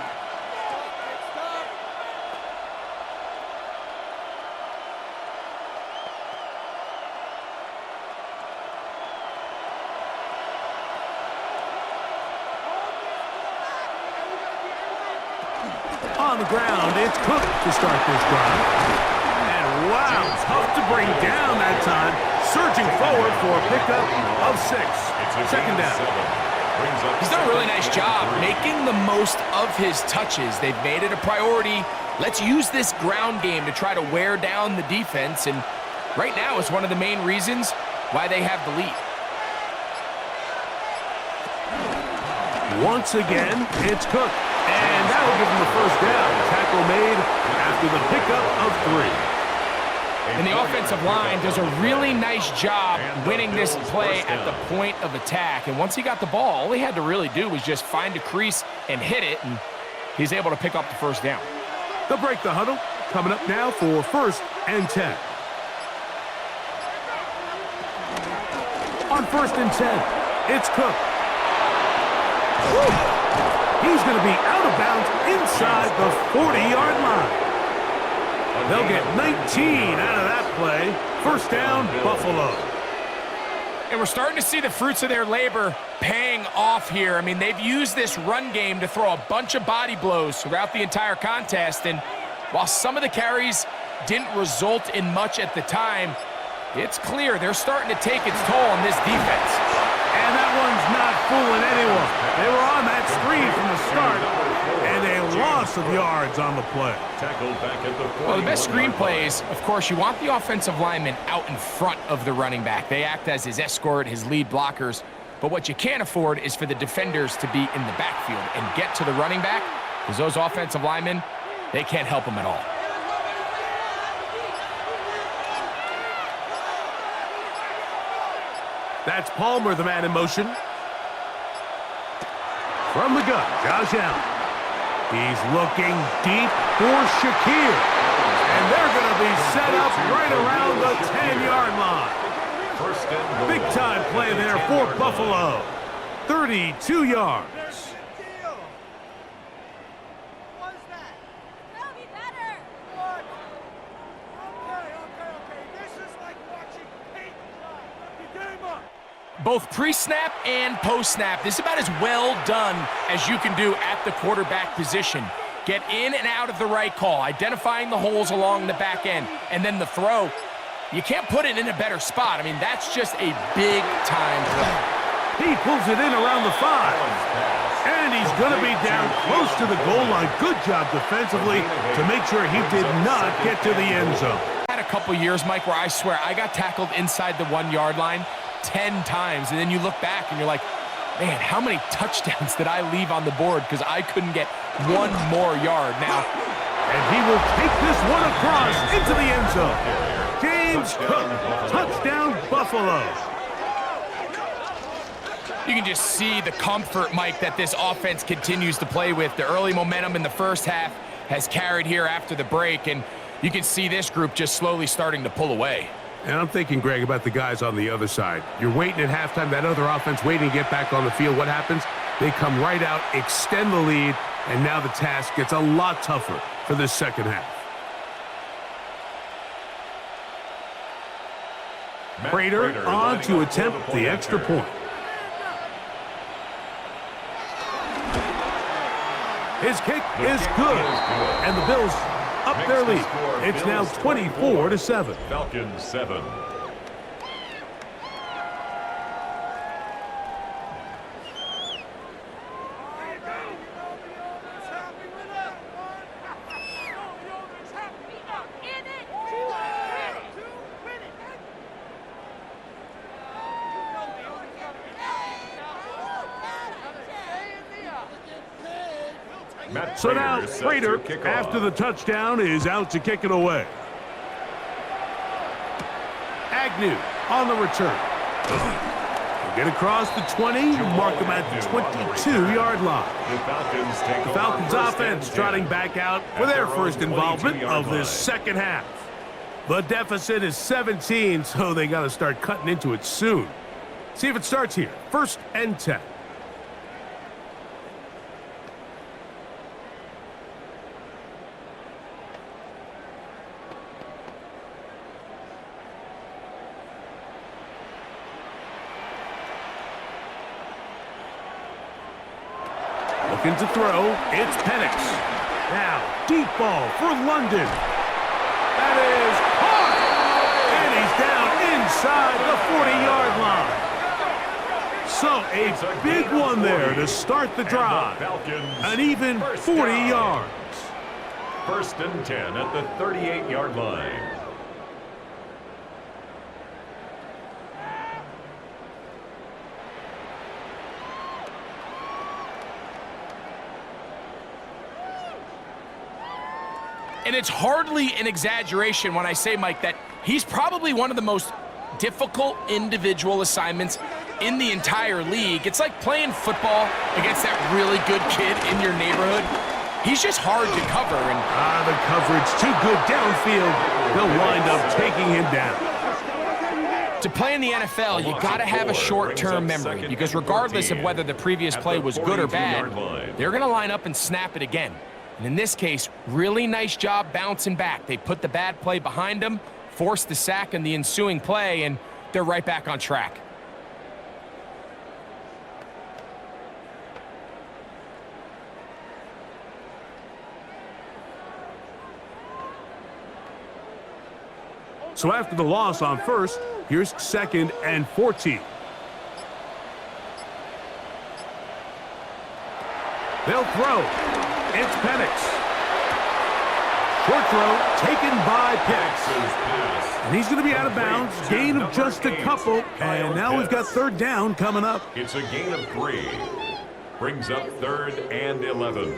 On the ground, it's Cook to start this drive. And wow, tough to bring down that time. Surging forward for a pickup of 6. Second down. He's done a really nice job making the most of his touches. They've made it a priority. Let's use this ground game to try to wear down the defense. And right now it's one of the main reasons why they have the lead. Once again, it's Cook. And that will give him the first down. Tackle made after the pickup of 3. And the offensive line does a really nice job winning this play at the point of attack. And once he got the ball, all he had to really do was just find a crease and hit it, and he's able to pick up the first down. They'll break the huddle. Coming up now for 1st and 10. On 1st and 10, it's Cook. Woo! He's going to be out of bounds inside the 40-yard line. They'll get 19 out of that play. First down, Buffalo. And we're starting to see the fruits of their labor paying off here. I mean, they've used this run game to throw a bunch of body blows throughout the entire contest. And while some of the carries didn't result in much at the time, it's clear they're starting to take its toll on this defense. And that one's not fooling anyone. They were on that screen from the start, and a loss of yards on the play. Well, the best screen plays, of course, you want the offensive lineman out in front of the running back. They act as his escort, his lead blockers. But what you can't afford is for the defenders to be in the backfield and get to the running back, because those offensive linemen, they can't help him at all. That's Palmer, the man in motion. From the gun, Josh Allen. He's looking deep for Shakir. And they're going to be set up right around the 10-yard line. Big-time play there for Buffalo. 32 yards. Both pre-snap and post-snap, this is about as well done as you can do at the quarterback position. Get in and out of the right call, identifying the holes along the back end, and then the throw. You can't put it in a better spot. I mean, that's just a big-time play. He pulls it in around the 5. And he's going to be down close to the goal line. Good job defensively to make sure he did not get to the end zone. I had a couple years, Mike, where I swear I got tackled inside the 1-yard line 10 times, and then you look back and you're like, man, how many touchdowns did I leave on the board because I couldn't get one more yard now? And he will take this one across into the end zone. James Cook, touchdown Buffalo. You can just see the comfort, Mike, that this offense continues to play with. The early momentum in the first half has carried here after the break, and you can see this group just slowly starting to pull away. And I'm thinking, Greg, about the guys on the other side. You're waiting at halftime, that other offense waiting to get back on the field. What happens? They come right out, extend the lead, and now the task gets a lot tougher for this second half. Prater on to attempt the extra point. His kick is good, and the Bills up their lead. It's now 24-7. Falcons 7. Matt So now, Prater sets Prater, your kickoff. after the touchdown, is out to kick it away. Agnew on the return. He'll get across the 20, mark him at the 22-yard line. The The Falcons offense trotting back out for their first involvement of this second half. The deficit is 17, so they got to start cutting into it soon. See if it starts here. 1st and 10. Looking to throw, it's Penix. Now, deep ball for London. That is hard, and he's down inside the 40-yard line. So a big one there to start the drive. An even 40 yards. 1st and 10 at the 38-yard line. And it's hardly an exaggeration when I say, Mike, that he's probably one of the most difficult individual assignments in the entire league. It's like playing football against that really good kid in your neighborhood. He's just hard to cover. And the coverage too good downfield. They'll wind up taking him down. to play in the NFL, you got to have a short-term memory, because regardless of whether the previous play was good or bad, they're going to line up and snap it again. And in this case, really nice job bouncing back. They put the bad play behind them, forced the sack in the ensuing play, and they're right back on track. So after the loss on first, here's 2nd and 14. They'll throw. It's Penix. Short throw taken by Penix. And he's going to be out of bounds. Gain of just a couple. And now we've got 3rd down coming up. It's a gain of 3. Brings up 3rd and 11.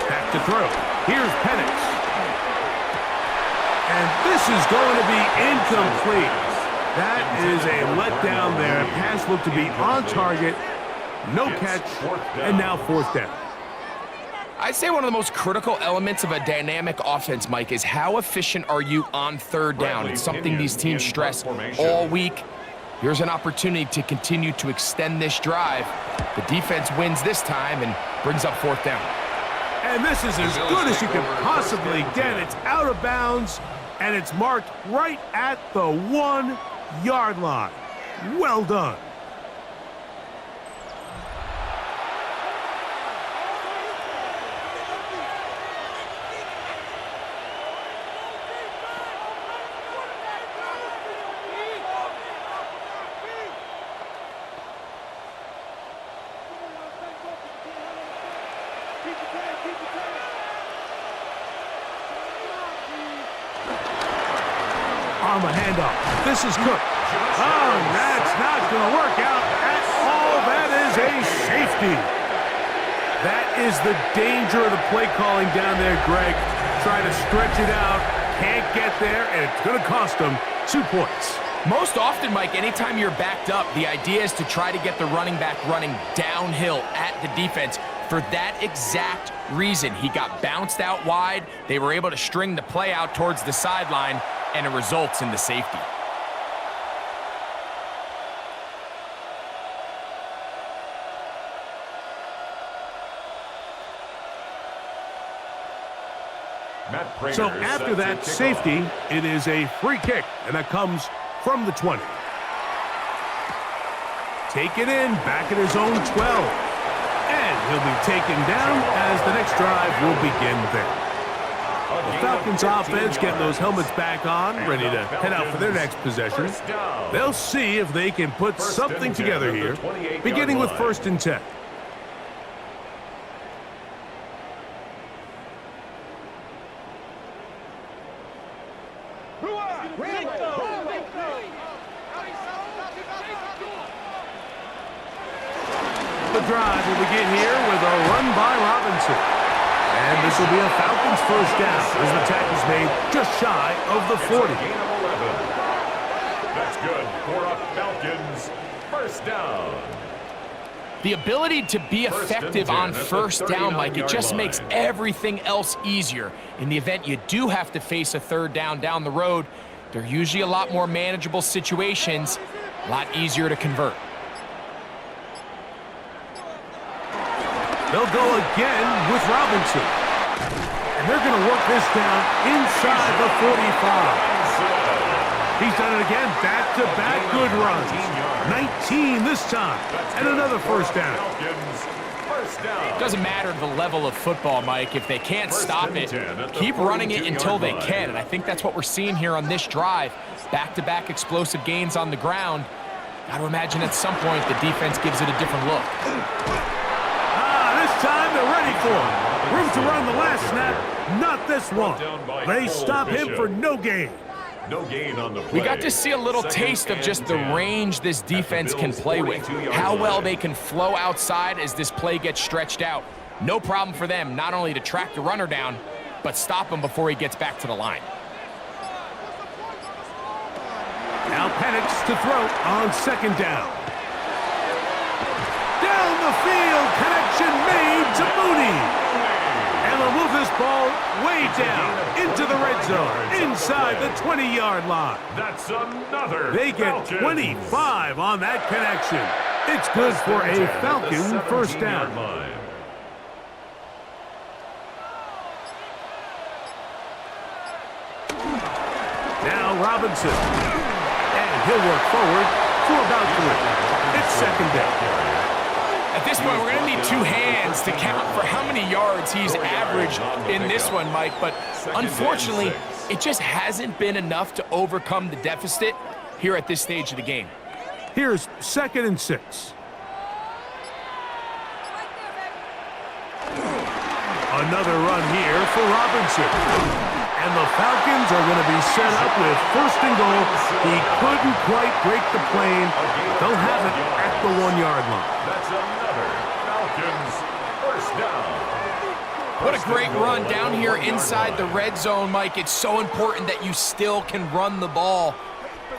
Back to throw. Here's Penix. And this is going to be incomplete. That is a letdown there. Pass looked to be on target. No catch. And now 4th down. I'd say one of the most critical elements of a dynamic offense, Mike, is how efficient are you on 3rd down. It's something these teams stress all week. Here's an opportunity to continue to extend this drive. The defense wins this time and brings up 4th down. And this is as good as you can possibly get. It's out of bounds, and it's marked right at the 1-yard line. Well done. On the handoff. This is Cook. Oh, that's not going to work out at all. That is a safety. That is the danger of the play calling down there, Greg. Trying to stretch it out. Can't get there, and it's going to cost them 2 points. Most often, Mike, anytime you're backed up, the idea is to try to get the running back running downhill at the defense. For that exact reason, he got bounced out wide. They were able to string the play out towards the sideline, and it results in the safety. So after that safety, it is a free kick, and that comes from the 20. Take it in, back at his own 12. And he'll be taken down as the next drive will begin there. The Falcons offense getting those helmets back on, ready to head out for their next possession. They'll see if they can put something together here, beginning with 1st and 10. The drive will begin here with a run by Robinson. And this will be a Falcons first down as the tackle is made just shy of the 40. Gain of 11. That's good for a Falcons first down. The ability to be effective on first down, Mike, it just makes everything else easier. In the event you do have to face a third down the road, they're usually a lot more manageable situations, a lot easier to convert. They'll go again with Robinson. And they're going to work this down inside the 45. He's done it again, back-to-back good runs. 19 this time, and another first down. Doesn't matter the level of football, Mike. If they can't stop it, keep running it until they can. And I think that's what we're seeing here on this drive. Back-to-back explosive gains on the ground. Got to imagine at some point the defense gives it a different look. This time they're ready for him. Room to run the last snap, not this one. They stop him for no gain. No gain on the play. We got to see a little taste of just the range this defense can play with. How well they can flow outside as this play gets stretched out. No problem for them not only to track the runner down, but stop him before he gets back to the line. Now Penix to throw on second down. Down the field, connection made to Mooney. And they'll move this ball way down into the red zone, inside the 20-yard line. That's another. They get 25 on that connection. It's good for a Falcon first down. Now Robinson. And he'll work forward for about 3. It's second down. At this point, we're going to need 2 hands to count for how many yards he's averaged in this one, Mike. But unfortunately, it just hasn't been enough to overcome the deficit here at this stage of the game. Here's 2nd and 6. Another run here for Robinson. And the Falcons are going to be set up with 1st and goal. He couldn't quite break the plane. They'll have it at the 1-yard line. That's another Falcons first down. What a great run down here inside the red zone, Mike. It's so important that you still can run the ball.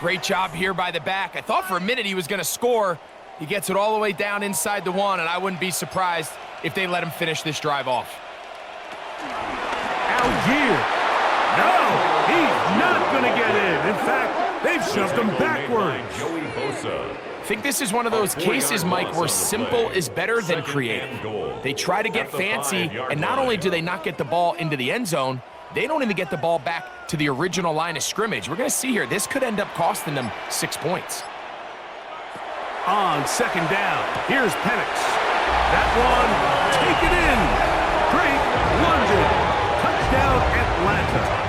Great job here by the back. I thought for a minute he was going to score. He gets it all the way down inside the 1, and I wouldn't be surprised if they let him finish this drive off. Algier. No, he's not going to get in. In fact, they've shoved him backwards. I think this is one of those cases, Mike, where simple is better than creative. They try to get fancy, and not only do they not get the ball into the end zone, they don't even get the ball back to the original line of scrimmage. We're going to see here, this could end up costing them 6 points. On second down, here's Penix. That one, take it in. Great London. Touchdown, Atlanta.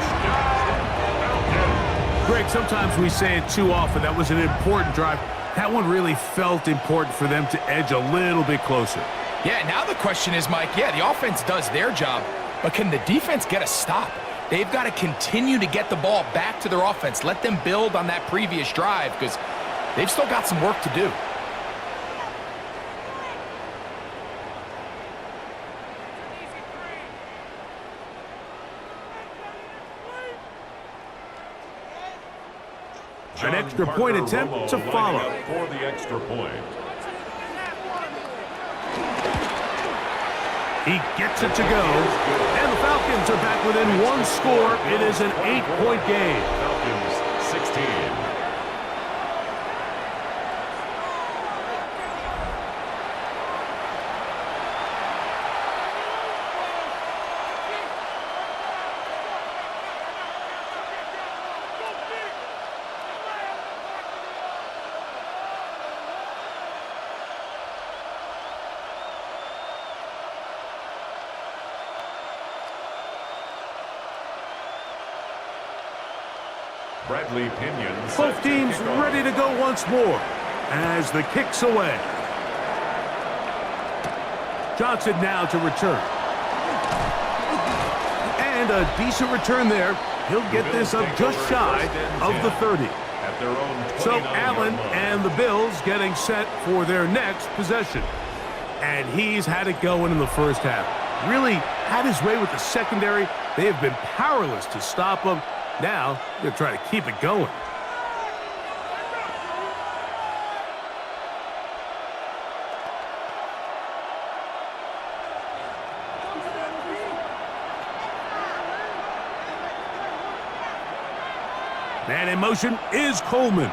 Greg, sometimes we say it too often. That was an important drive. That one really felt important for them to edge a little bit closer. Yeah, now the question is, Mike, yeah, the offense does their job, but can the defense get a stop? They've got to continue to get the ball back to their offense. Let them build on that previous drive because they've still got some work to do. An extra point attempt to follow. For the extra point. He gets it to go. And the Falcons are back within 1 score. It is an 8-point game. Falcons 16. Bradley Pinion. Both teams ready to go once more as the kick's away. Johnson now to return. And a decent return there He'll get this up just shy of the 30. At their own So 29-yard Allen line. and the Bills getting set for their next possession. And he's had it going in the first half. Really had his way with the secondary. They have been powerless to stop him. Now they're trying to keep it going. Man in motion is Coleman.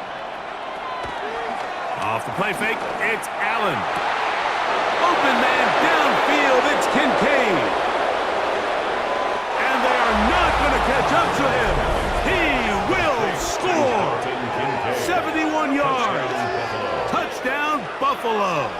Off the play fake, it's Allen. Open man downfield, it's Kincaid. And they are not going to catch up to him. He will score. 71 yards. Touchdown, Buffalo.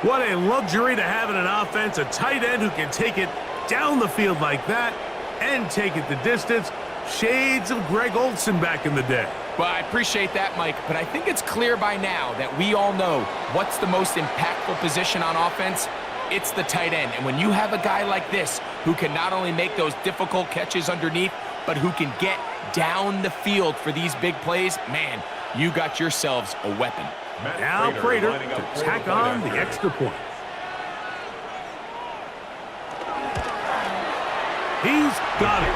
What a luxury to have in an offense, a tight end who can take it down the field like that and take it the distance. Shades of Greg Olsen back in the day. Well, I appreciate that, Mike, but I think it's clear by now that we all know what's the most impactful position on offense. It's the tight end. And when you have a guy like this who can not only make those difficult catches underneath, but who can get down the field for these big plays, man, you got yourselves a weapon. Now Prater to tack on the extra point. He's got it.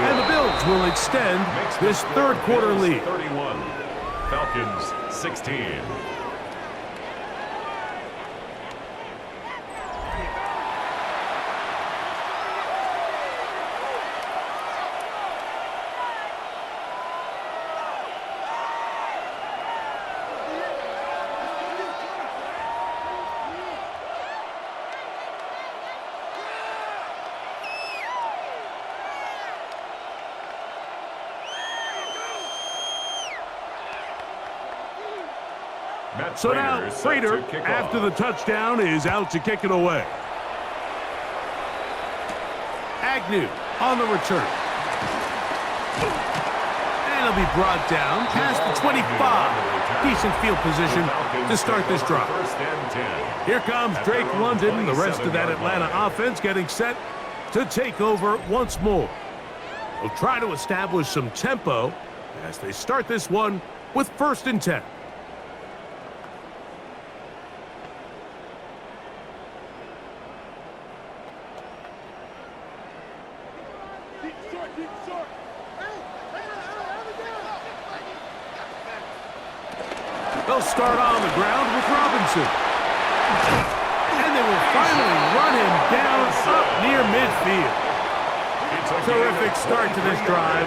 And the Bills will extend this third quarter lead. 31. Falcons 16. So now Prater, after the touchdown, is out to kick it away. Agnew on the return. And he'll be brought down past the 25. Decent field position to start this drive. Here comes Drake London, the rest of that Atlanta offense getting set to take over once more. They'll try to establish some tempo as they start this one with 1st and 10. They'll start on the ground with Robinson. And they will finally run him down up near midfield. Terrific start to this drive.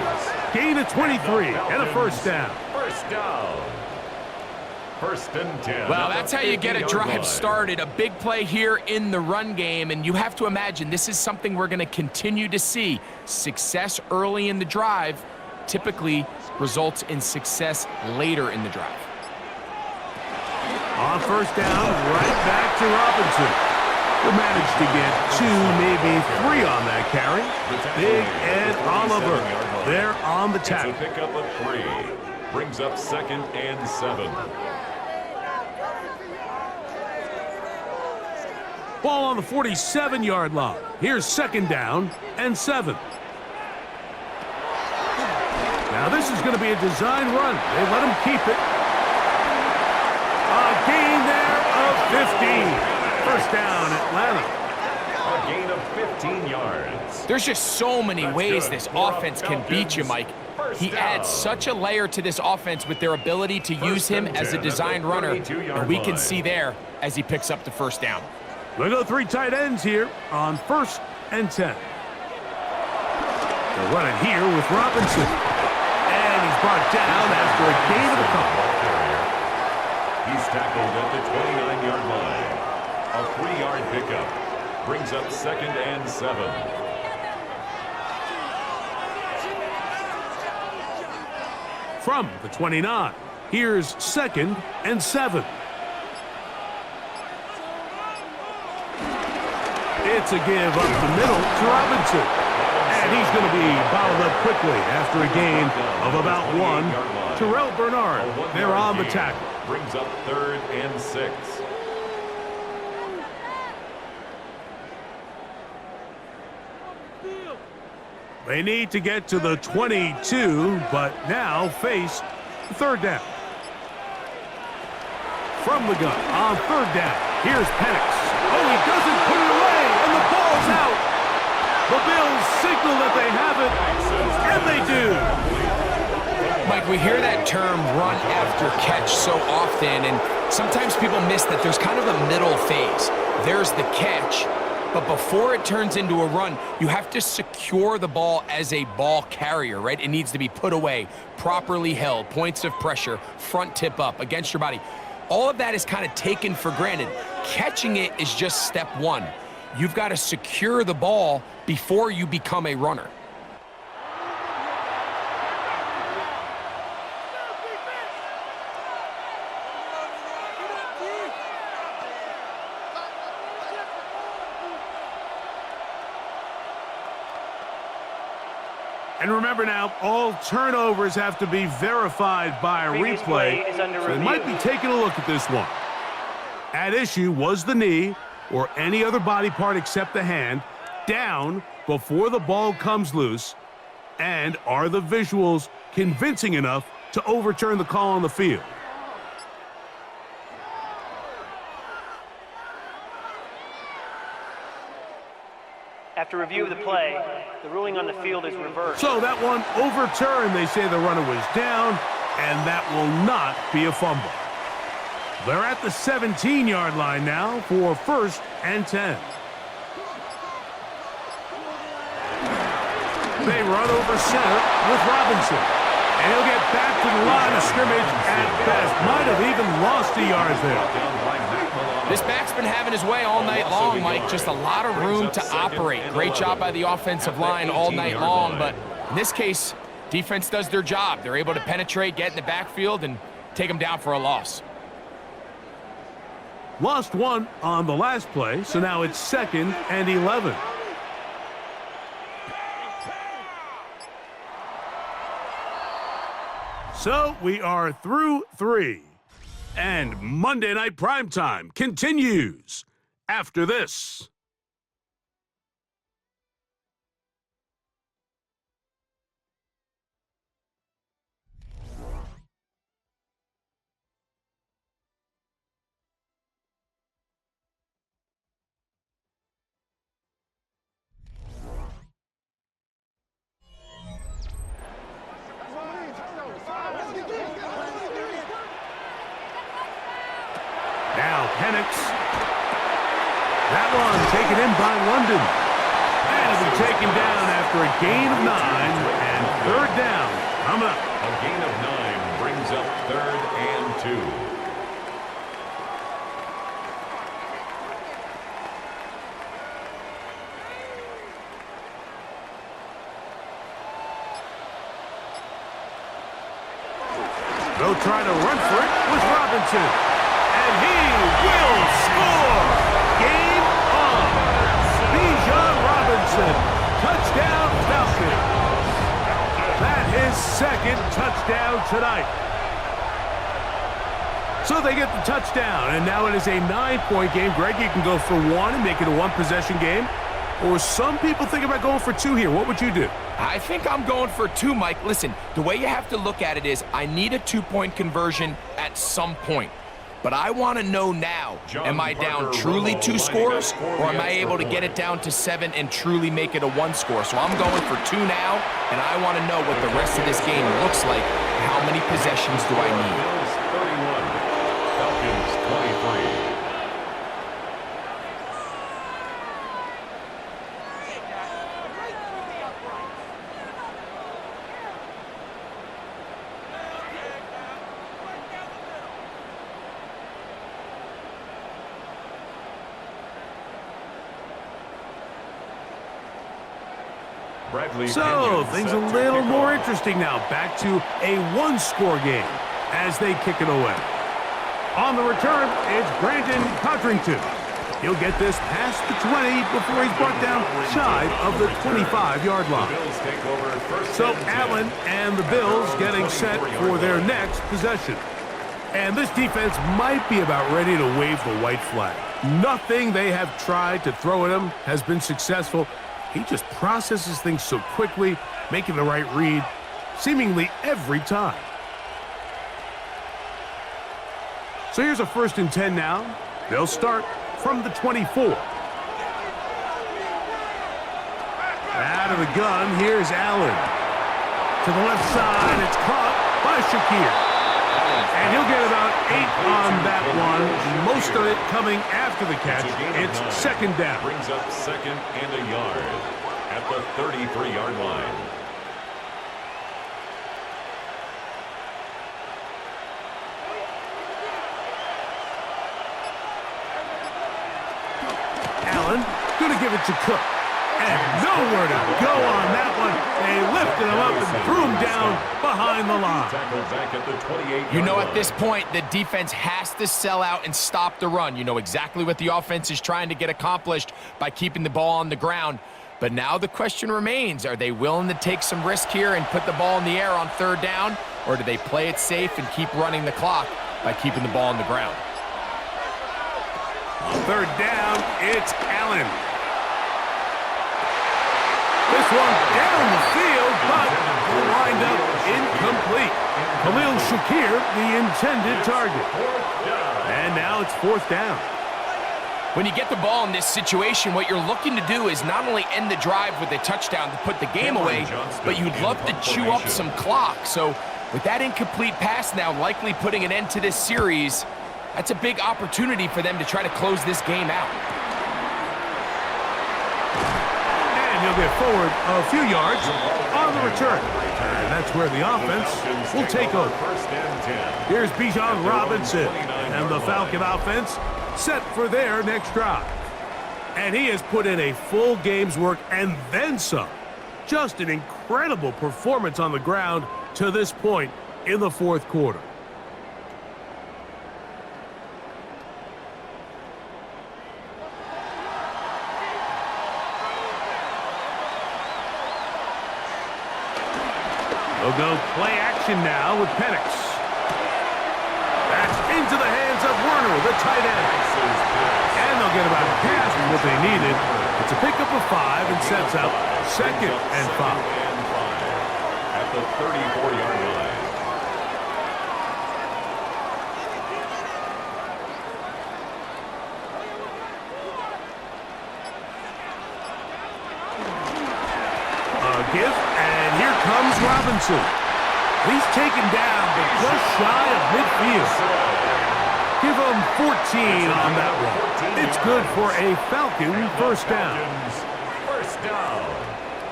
Gain of 23 and a 1st down. First down. 1st and 10. Well, that's how you get a drive started. A big play here in the run game, and you have to imagine this is something we're going to continue to see. Success early in the drive typically results in success later in the drive. On 1st down, right back to Robinson. Who managed to get 2, maybe 3 on that carry. Big Ed Oliver, they're on the tackle. It's a pickup of 3. Brings up 2nd and 7. Ball on the 47-yard line. Here's 2nd down and 7. Now this is going to be a design run. They let him keep it. A gain there of 15. 1st down, Atlanta. A gain of 15 yards. There's just so many ways this offense can beat you, Mike. He adds such a layer to this offense with their ability to use him as a design runner, and we can see there as he picks up the 1st down. They go 3 tight ends here on 1st and 10. They're running here with Robinson. And he's brought down after a gain of a couple. He's tackled at the 29-yard line. A 3-yard pickup. Brings up 2nd and 7. From the 29, here's 2nd and 7. It's a give up the middle to Robinson. And he's going to be bottled up quickly after a gain of about 1. Terrell Bernard, they're on the tackle. Brings up 3rd and 6. They need to get to the 22, but now face third down. From the gun on third down, here's Penix. Oh, he doesn't put it away, and the ball's out. The Bills signal that they have it, and they do. Mike, we hear that term run after catch so often, and sometimes people miss that there's kind of a middle phase. There's the catch, but before it turns into a run, you have to secure the ball as a ball carrier, right? It needs to be put away, properly held, points of pressure, front tip up against your body. All of that is kind of taken for granted. Catching it is just step one. You've got to secure the ball before you become a runner. And remember now, all turnovers have to be verified by a replay. So they might be taking a look at this one. At issue was the knee or any other body part except the hand down before the ball comes loose. And are the visuals convincing enough to overturn the call on the field? After review of the play, the ruling on the field is reversed. So that one overturned. They say the runner was down, and that will not be a fumble. They're at the 17-yard line now for 1st and 10. They run over center with Robinson. And he'll get back to the line of scrimmage at best. Might have even lost a yard there. This back's been having his way all night long, Mike. Just a lot of room to operate. Great job by the offensive line all night long, but in this case, defense does their job. They're able to penetrate, get in the backfield, and take them down for a loss. Lost one on the last play, so now it's 2nd and 11. So we are through 3. And Monday Night Primetime continues after this. Now Penix. That one taken in by London. And it'll be taken down after a gain of 9 and 3rd down. Coming up. A gain of 9 brings up 3rd and 2. They'll try to run for it with Robinson. And he will score! Game on! Bijan Robinson, touchdown Falcons. That is 2nd touchdown tonight. So they get the touchdown, and now it is a 9-point game. Greg, you can go for 1 and make it a 1-possession game. Or some people think about going for 2 here. What would you do? I think I'm going for 2, Mike. Listen, the way you have to look at it is I need a 2-point conversion at some point. But I want to know now, am I down truly 2 scores, or am I able to get it down to 7 and truly make it a 1 score? So I'm going for 2 now, and I want to know what the rest of this game looks like. How many possessions do I need? Bills 31, Falcons 23. So things a little more interesting now. Back to a 1-score game as they kick it away. On the return, it's Brandon Codrington. He'll get this past the 20 before he's brought down shy of the 25-yard line. So Allen and the Bills getting set for their next possession. And this defense might be about ready to wave the white flag. Nothing they have tried to throw at him has been successful. He just processes things so quickly, making the right read seemingly every time. So here's a 1st and 10 now. They'll start from the 24. Out of the gun, here's Allen. To the left side, it's caught by Shakir. And he'll get about 8 on that one, most of it coming after the catch. It's 2nd down. Brings up 2nd and a yard at the 33-yard line. Allen, gonna give it to Cook. And nowhere to go on that one. They lifted him up and threw him down behind the line. Back at the 28-yard You know, at line. this point, the defense has to sell out and stop the run. You know exactly what the offense is trying to get accomplished by keeping the ball on the ground. But now the question remains, are they willing to take some risk here and put the ball in the air on 3rd down? Or do they play it safe and keep running the clock by keeping the ball on the ground? On 3rd down, it's Allen. This one down the field, but will wind up incomplete. Khalil Shakir, the intended target. And now it's 4th down. When you get the ball in this situation, what you're looking to do is not only end the drive with a touchdown to put the game away, but you'd love to chew up some clock. So with that incomplete pass now likely putting an end to this series, that's a big opportunity for them to try to close this game out. He'll get forward a few yards on the return. And that's where the offense will take over. Here's Bijan Robinson and the Falcon offense set for their next drive. And he has put in a full game's work and then some. Just an incredible performance on the ground to this point in the 4th quarter. They'll go play action now with Penix. That's into the hands of Werner, the tight end. And they'll get about half of what they needed. It's a pickup of 5 and sets up 2nd and 5. At the 34-yard line. Give, and here comes Robinson. He's taken down, but just shy of midfield. Give him 14 on that one. It's good for a Falcon 1st down. First down.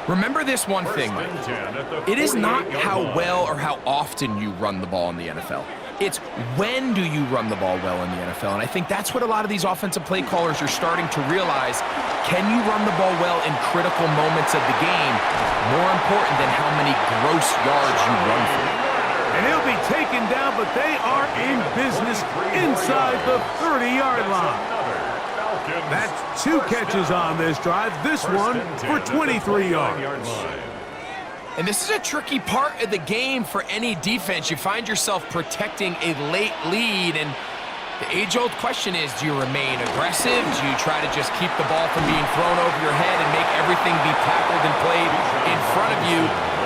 Remember this one thing, Mike. It is not how well or how often you run the ball in the NFL. It's when do you run the ball well in the NFL. And I think that's what a lot of these offensive play callers are starting to realize. Can you run the ball well in critical moments of the game? More important than how many gross yards you run for. And he'll be taken down, but they are in business inside the 30-yard line. That's 2 catches on this drive. This one for 23 yards. And this is a tricky part of the game for any defense. You find yourself protecting a late lead, and the age-old question is, do you remain aggressive? Do you try to just keep the ball from being thrown over your head and make everything be tackled and played in front of you?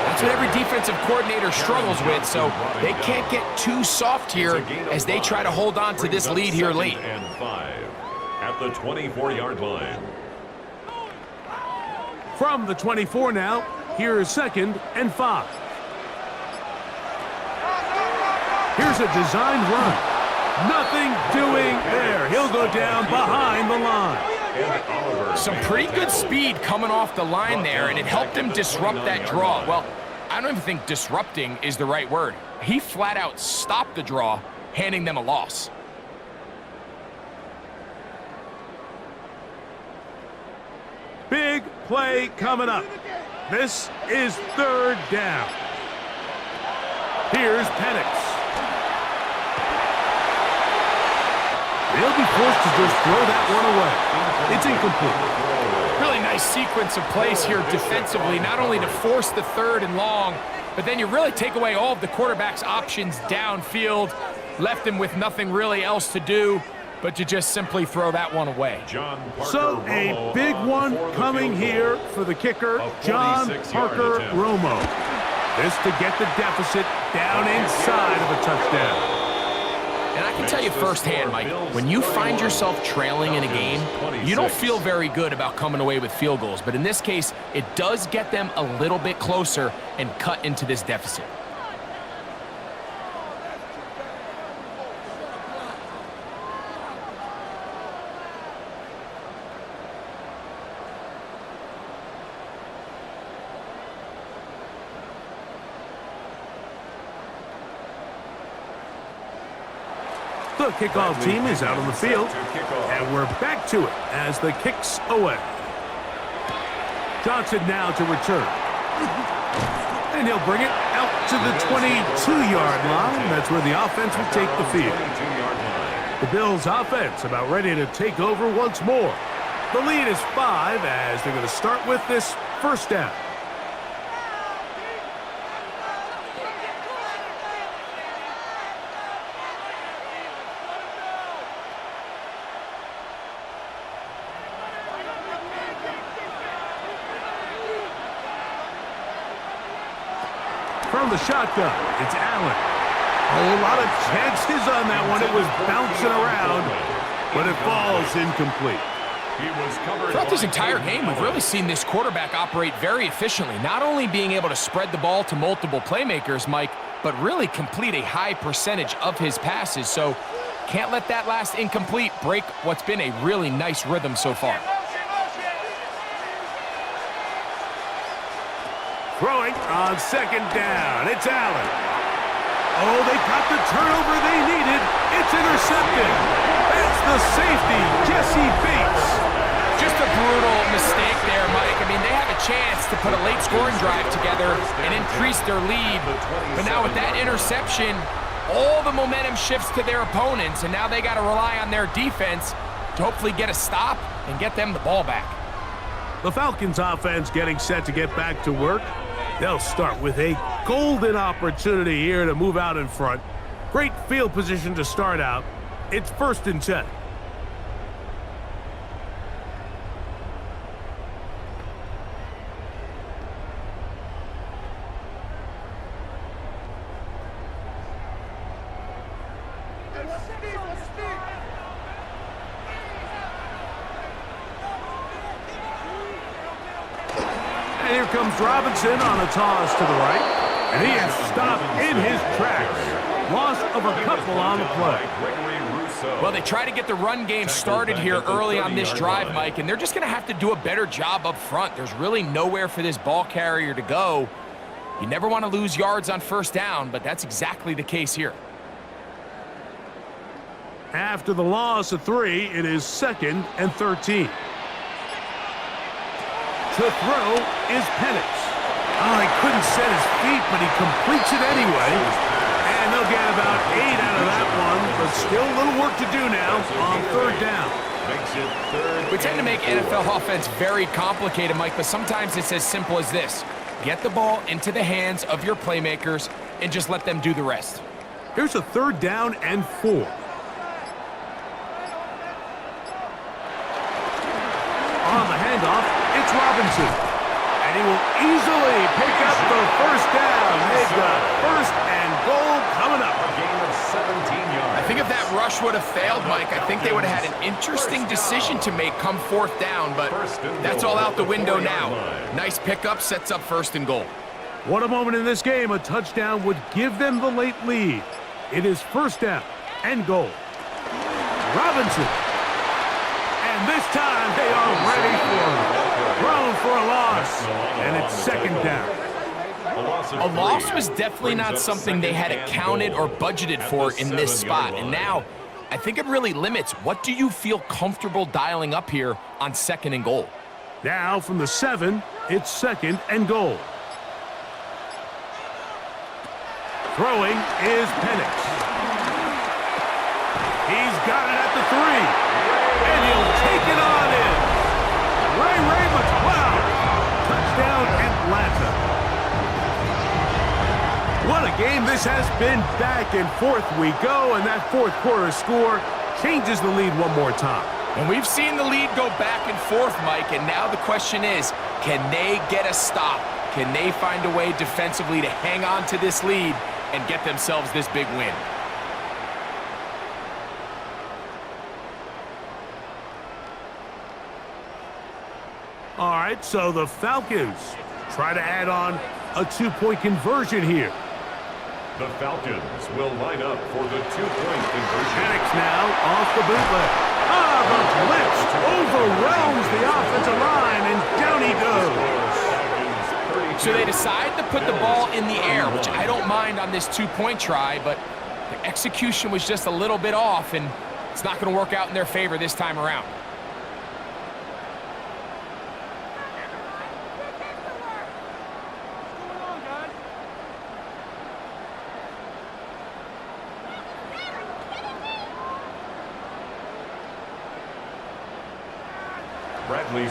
That's what every defensive coordinator struggles with, so they can't get too soft here as they try to hold on to this lead here late. And 5 at the 24-yard line. From the 24 now, here is 2nd and 5. Here's a designed run. Nothing doing there. He'll go down behind the line. Some pretty good speed coming off the line there, and it helped him disrupt that draw. Well, I don't even think disrupting is the right word. He flat out stopped the draw, handing them a loss. Big play coming up. This is 3rd down. Here's Penix. They'll be forced to just throw that one away. It's incomplete. Really nice sequence of plays here defensively, not only to force the 3rd and long, but then you really take away all of the quarterback's options downfield, left him with nothing really else to do but to just simply throw that one away. John Parker So a Romo big on one for the coming field goal. here for the kicker, A John 46-yard Parker attempt. Romo. This to get the deficit down inside of a touchdown. And I can tell you firsthand, Mike, when you find yourself trailing in a game, you don't feel very good about coming away with field goals. But in this case, it does get them a little bit closer and cut into this deficit. The kickoff team is out on the field, and we're back to it as the kick's away. Johnson now to return. And he'll bring it out to the 22-yard line. That's where the offense will take the field. The Bills' offense about ready to take over once more. The lead is 5 as they're going to start with this first down. From the shotgun, it's Allen. A whole lot of chances on that one. It was bouncing around, but it falls incomplete. He was covered Throughout this by entire game, we've really seen this quarterback operate very efficiently, not only being able to spread the ball to multiple playmakers, Mike, but really complete a high percentage of his passes. So can't let that last incomplete break what's been a really nice rhythm so far. Throwing on second down. It's Allen. Oh, they got the turnover they needed. It's intercepted. That's the safety, Jesse Bates. Just a brutal mistake there, Mike. I mean, they have a chance to put a late scoring drive together and increase their lead. But now with that interception, all the momentum shifts to their opponents, and now they got to rely on their defense to hopefully get a stop and get them the ball back. The Falcons offense getting set to get back to work. They'll start with a golden opportunity here to move out in front. Great field position to start out. It's 1st and 10. And here comes Robinson on a toss to the right. And he is stopped in his tracks. Loss of a couple on the play. Well, they try to get the run game started here early on this drive, Mike, and they're just going to have to do a better job up front. There's really nowhere for this ball carrier to go. You never want to lose yards on first down, but that's exactly the case here. After the loss of 3, it is 2nd and 13. To throw is Penix. Oh, he couldn't set his feet, but he completes it anyway. And they'll get about 8 out of that one, but still a little work to do now on 3rd down. We tend to make NFL offense very complicated, Mike, but sometimes it's as simple as this. Get the ball into the hands of your playmakers and just let them do the rest. Here's a 3rd down and 4. On the handoff, it's Robinson. And he will easily pick up the 1st down. They've got 1st and goal coming up. A gain of 17 yards. I think if that rush would have failed, Mike, I think they would have had an interesting decision to make come 4th down, but that's all out the window now. Nice pickup, sets up 1st and goal. What a moment in this game. A touchdown would give them the late lead. It is 1st down and goal. Robinson. And this time they are ready for it. Thrown for a loss. And it's 2nd down. A loss was definitely not something they had accounted or budgeted for in this spot. And now, I think it really limits what do you feel comfortable dialing up here on 2nd and goal. Now from the 7, it's 2nd and goal. Throwing is Penix. He's got it at the 3. And he'll take it on in. Ray McCloud. Touchdown Atlanta. What a game this has been. Back and forth we go, and that 4th quarter score changes the lead one more time. And we've seen the lead go back and forth, Mike, and now the question is, can they get a stop? Can they find a way defensively to hang on to this lead and get themselves this big win? All right, so the Falcons try to add on a two-point conversion here. The Falcons will line up for the two-point conversion. Penix now off the bootleg. The blitz overwhelms the offensive line, and down he goes. So they decide to put the ball in the air, which I don't mind on this two-point try, but the execution was just a little bit off, and it's not going to work out in their favor this time around.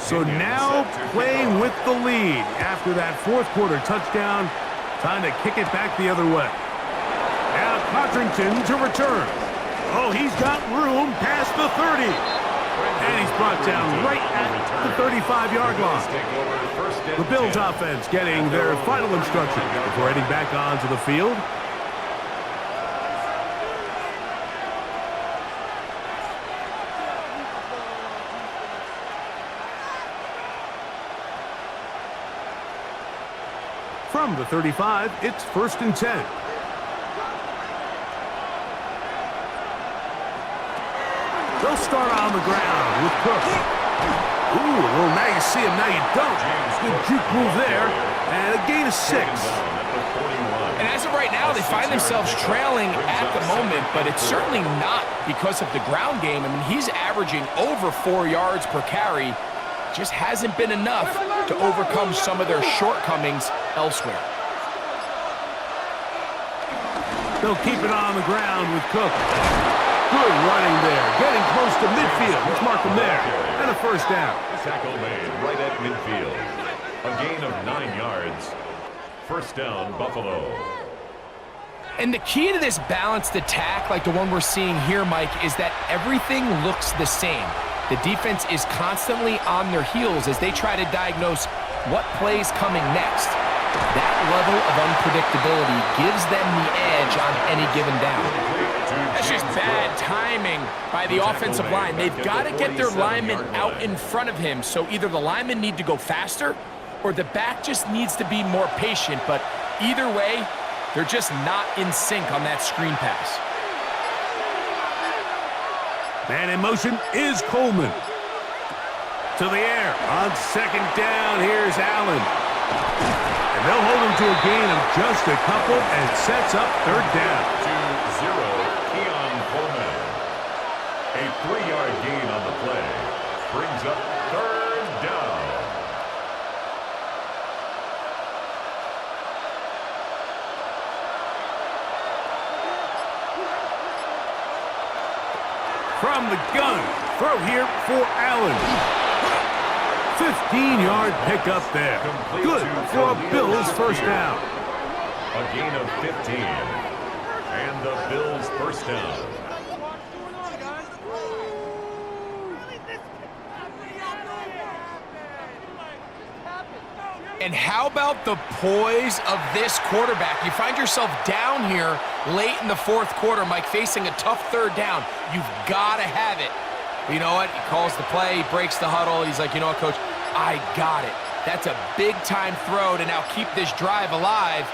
So now playing with the lead after that fourth quarter touchdown, trying to kick it back the other way. Now Cotrington to return. Oh, he's got room past the 30. And he's brought down right at the 35-yard line. The Bills offense getting their final instruction before heading back onto the field. From the 35, it's 1st and 10. They'll start on the ground with Cook. Ooh, well, now you see him, now you don't. Good juke move there, and a gain of 6. And as of right now, they find themselves trailing at the moment, but it's certainly not because of the ground game. I mean, he's averaging over 4 yards per carry. Just hasn't been enough to overcome some of their shortcomings elsewhere. They'll keep it on the ground with Cook. Good running there, getting close to midfield. Let's mark him there, and a first down. Tackle made right at midfield. A gain of 9 yards. First down, Buffalo. And the key to this balanced attack, like the one we're seeing here, Mike, is that everything looks the same. The defense is constantly on their heels as they try to diagnose what play's coming next. That level of unpredictability gives them the edge on any given down. That's just bad timing by the offensive line. They've got to get their linemen out in front of him, so either the linemen need to go faster or the back just needs to be more patient, but either way, they're just not in sync on that screen pass. Man in motion is Coleman. To the air. On second down, here's Allen. And they'll hold him to a gain of just a couple and sets up third down. 2-0, Keon Coleman. A 3-yard gain on the play. Brings up third down. From the gun, throw here for Allen. 15-yard pickup there. Good for a Bills first down. A gain of 15. And the Bills first down. And how about the poise of this quarterback? You find yourself down here late in the fourth quarter, Mike, facing a tough third down. You've got to have it. You know what? He calls the play, he breaks the huddle. He's like, you know what, Coach? I got it. That's a big-time throw to now keep this drive alive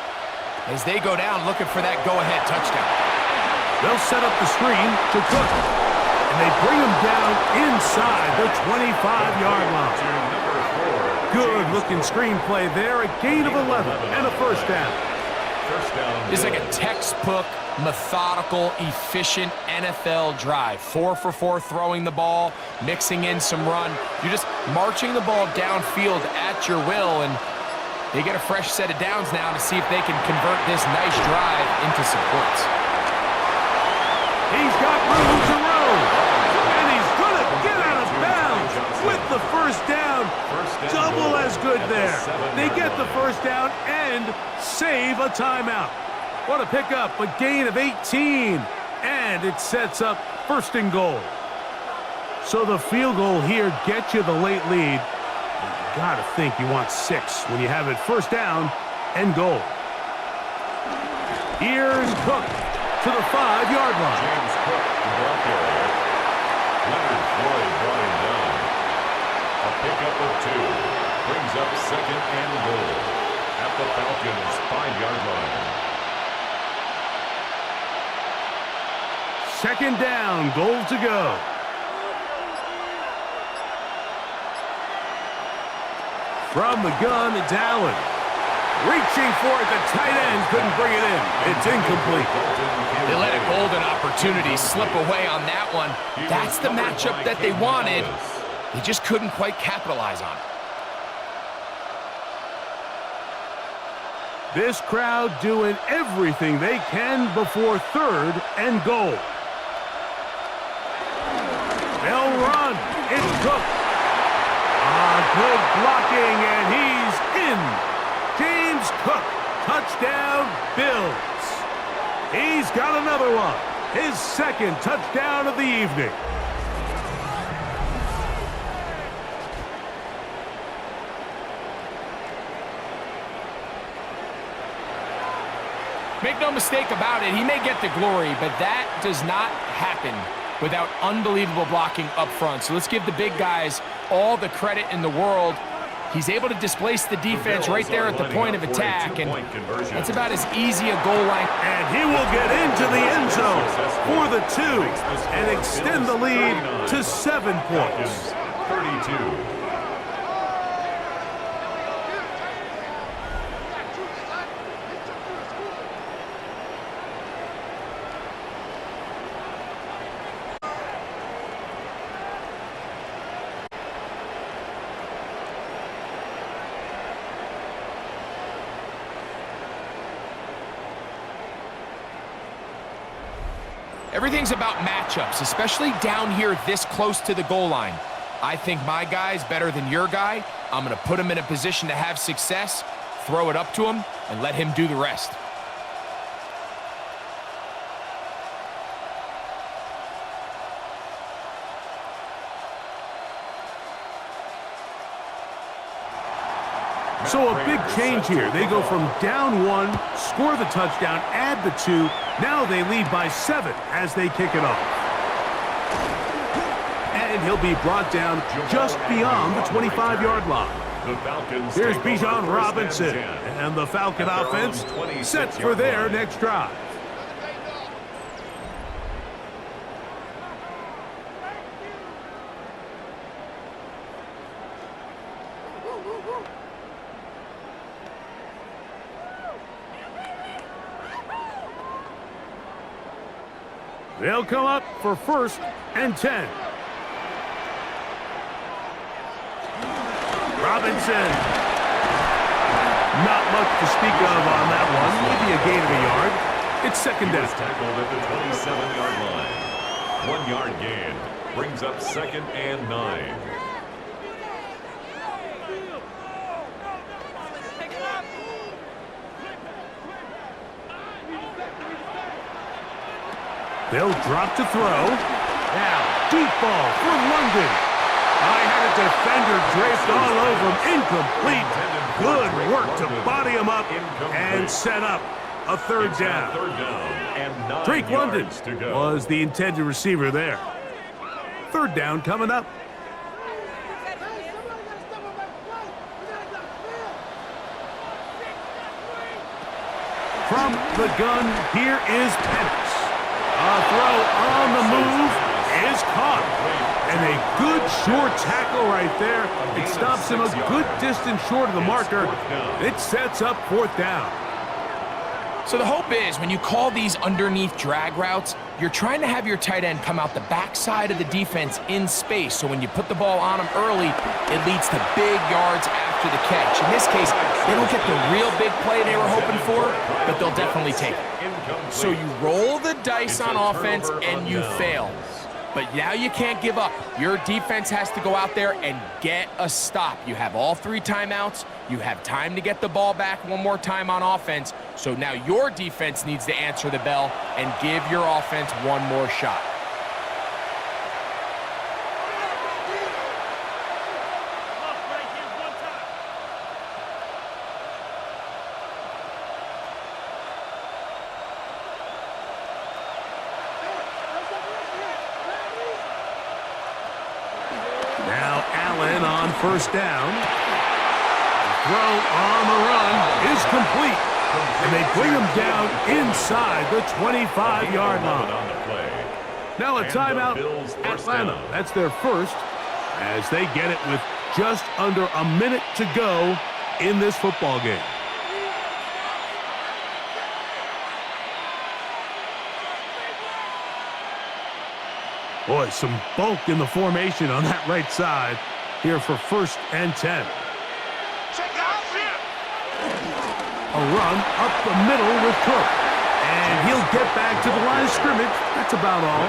as they go down looking for that go-ahead touchdown. They'll set up the screen to Cook. And they bring him down inside the 25-yard line. Good-looking screenplay there. A gain of 11 and a first down. It's like a textbook, methodical, efficient NFL drive. 4 for 4 throwing the ball, mixing in some run. You're just marching the ball downfield at your will, and they get a fresh set of downs now to see if they can convert this nice drive into some points. He's got room to roam, and he's going to get out of bounds with the first down. Double as good there. They get the first down and save a timeout. What a pickup, a gain of 18. And it sets up first and goal. So the field goal here gets you the late lead. You gotta think you want 6 when you have it first down and goal. Here's Cook to the 5-yard line. James Cook, the block area. Leonard Floyd brought him down. A pickup of 2. Brings up second and goal at the Falcons' 5-yard line. Second down, goal to go. From the gun, it's Allen. Reaching for it, the tight end couldn't bring it in. It's incomplete. They let a golden opportunity slip away on that one. That's the matchup that they wanted. They just couldn't quite capitalize on it. This crowd doing everything they can before third and goal. They'll run. It's Cook. Good blocking, and he's in. James Cook, touchdown, Bills. He's got another one. His second touchdown of the evening. Make no mistake about it, he may get the glory, but that does not happen without unbelievable blocking up front. So let's give the big guys all the credit in the world. He's able to displace the defense right there at the point of attack, and that's about as easy a goal line. And he will get into the end zone for the 2 and extend the lead to 7 points. 32. Everything's about matchups, especially down here this close to the goal line. I think my guy's better than your guy. I'm going to put him in a position to have success, throw it up to him, and let him do the rest. So a big change here. They go from down 1, score the touchdown, add the 2. Now they lead by 7 as they kick it off. And he'll be brought down just beyond the 25-yard line. Here's Bijan Robinson, and the Falcon offense set for their next drive. They'll come up for first and 10. Robinson. Not much to speak of on that one. Maybe a gain of a yard. It's second down. Tackled at the 27-yard line. 1-yard gain. Brings up second and 9. They'll drop to throw. Now, deep ball for London. I had a defender draped all over him. Incomplete. Good work to body him up and set up a third down. And Drake London was the intended receiver there. Third down coming up. From the gun, here is Penix. A throw on the move is caught. And a good short tackle right there. It stops him a good distance short of the marker. It sets up fourth down. So the hope is when you call these underneath drag routes, you're trying to have your tight end come out the backside of the defense in space. So when you put the ball on him early, it leads to big yards after the catch. In this case, they don't get the real big play they were hoping for, but they'll definitely take it. So you roll the dice on offense and you fail. But now you can't give up. Your defense has to go out there and get a stop. You have all 3 timeouts. You have time to get the ball back one more time on offense. So now your defense needs to answer the bell and give your offense one more shot. first down. The throw on the run is complete. And they bring him down inside the 25-yard line. Now a timeout, Atlanta. That's their first, as they get it with just under a minute to go in this football game. Boy, some bulk in the formation on that right side here for 1st and 10. A run up the middle with Cook. And he'll get back to the line of scrimmage. That's about all.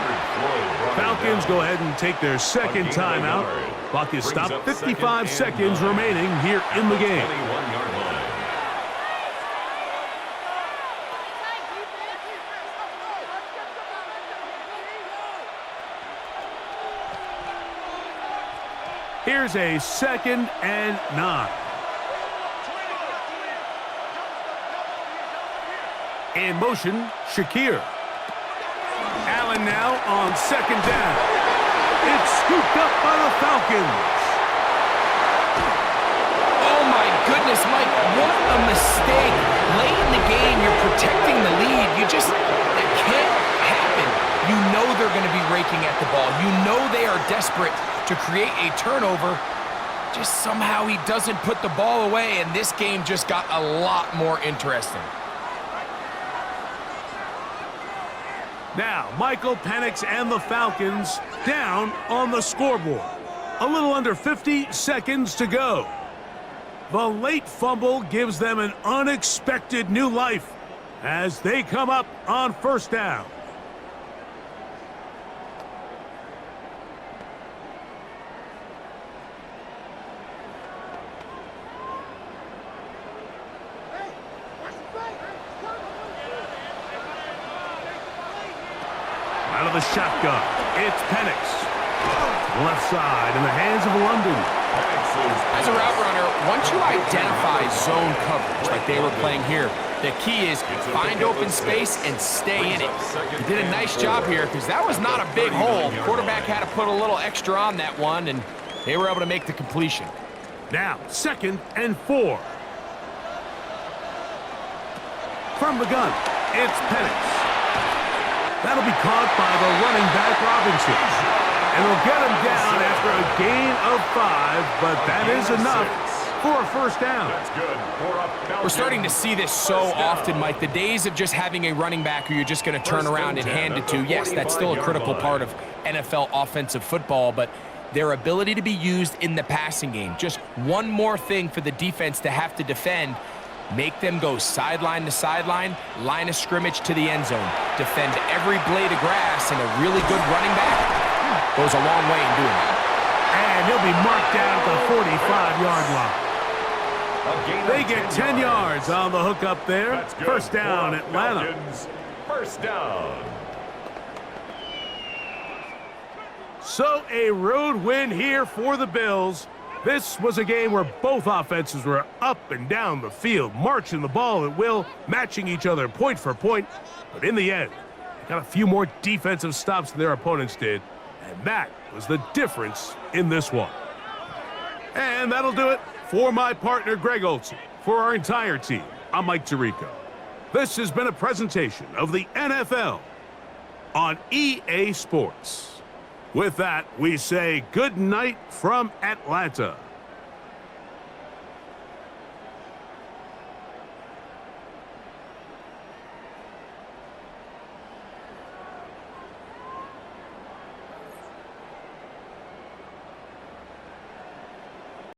Falcons go ahead and take their second timeout. Clock is stopped. 55 seconds remaining here in the game. Here's a 2nd and 9. In motion, Shakir. Allen now on 2nd down. It's scooped up by the Falcons. Oh my goodness, Mike, what a mistake. Late in the game, you're protecting the lead. That can't happen. You know they're going to be raking at the ball. You know they are desperate to create a turnover. Just somehow he doesn't put the ball away, and this game just got a lot more interesting. Now, Michael Penix and the Falcons down on the scoreboard. A little under 50 seconds to go. The late fumble gives them an unexpected new life as they come up on 1st down. Out of the shotgun, it's Penix. Left side in the hands of London. As a route runner, once you identify zone coverage like they were playing here, the key is find open space and stay in it. He did a nice job here because that was not a big hole. The quarterback had to put a little extra on that one, and they were able to make the completion. Now, 2nd and 4. From the gun, it's Penix. That'll be caught by the running back, Robinson. And we'll get him down after a gain of 5, but that is enough for a 1st down. We're starting to see this so often, Mike. The days of just having a running back who you're just going to turn around and hand it to, yes, that's still a critical part of NFL offensive football, but their ability to be used in the passing game, just one more thing for the defense to have to defend. Make them go sideline to sideline, line of scrimmage to the end zone. Defend every blade of grass, and a really good running back goes a long way in doing that. And he'll be marked down at the 45-yard line. They get 10 yards on the hook up there. 1st down, Atlanta. 1st down. So a road win here for the Bills. This was a game where both offenses were up and down the field, marching the ball at will, matching each other point for point. But in the end, they got a few more defensive stops than their opponents did, and that was the difference in this one. And that'll do it for my partner, Greg Olson. For our entire team, I'm Mike Tirico. This has been a presentation of the NFL on EA Sports. With that, we say good night from Atlanta.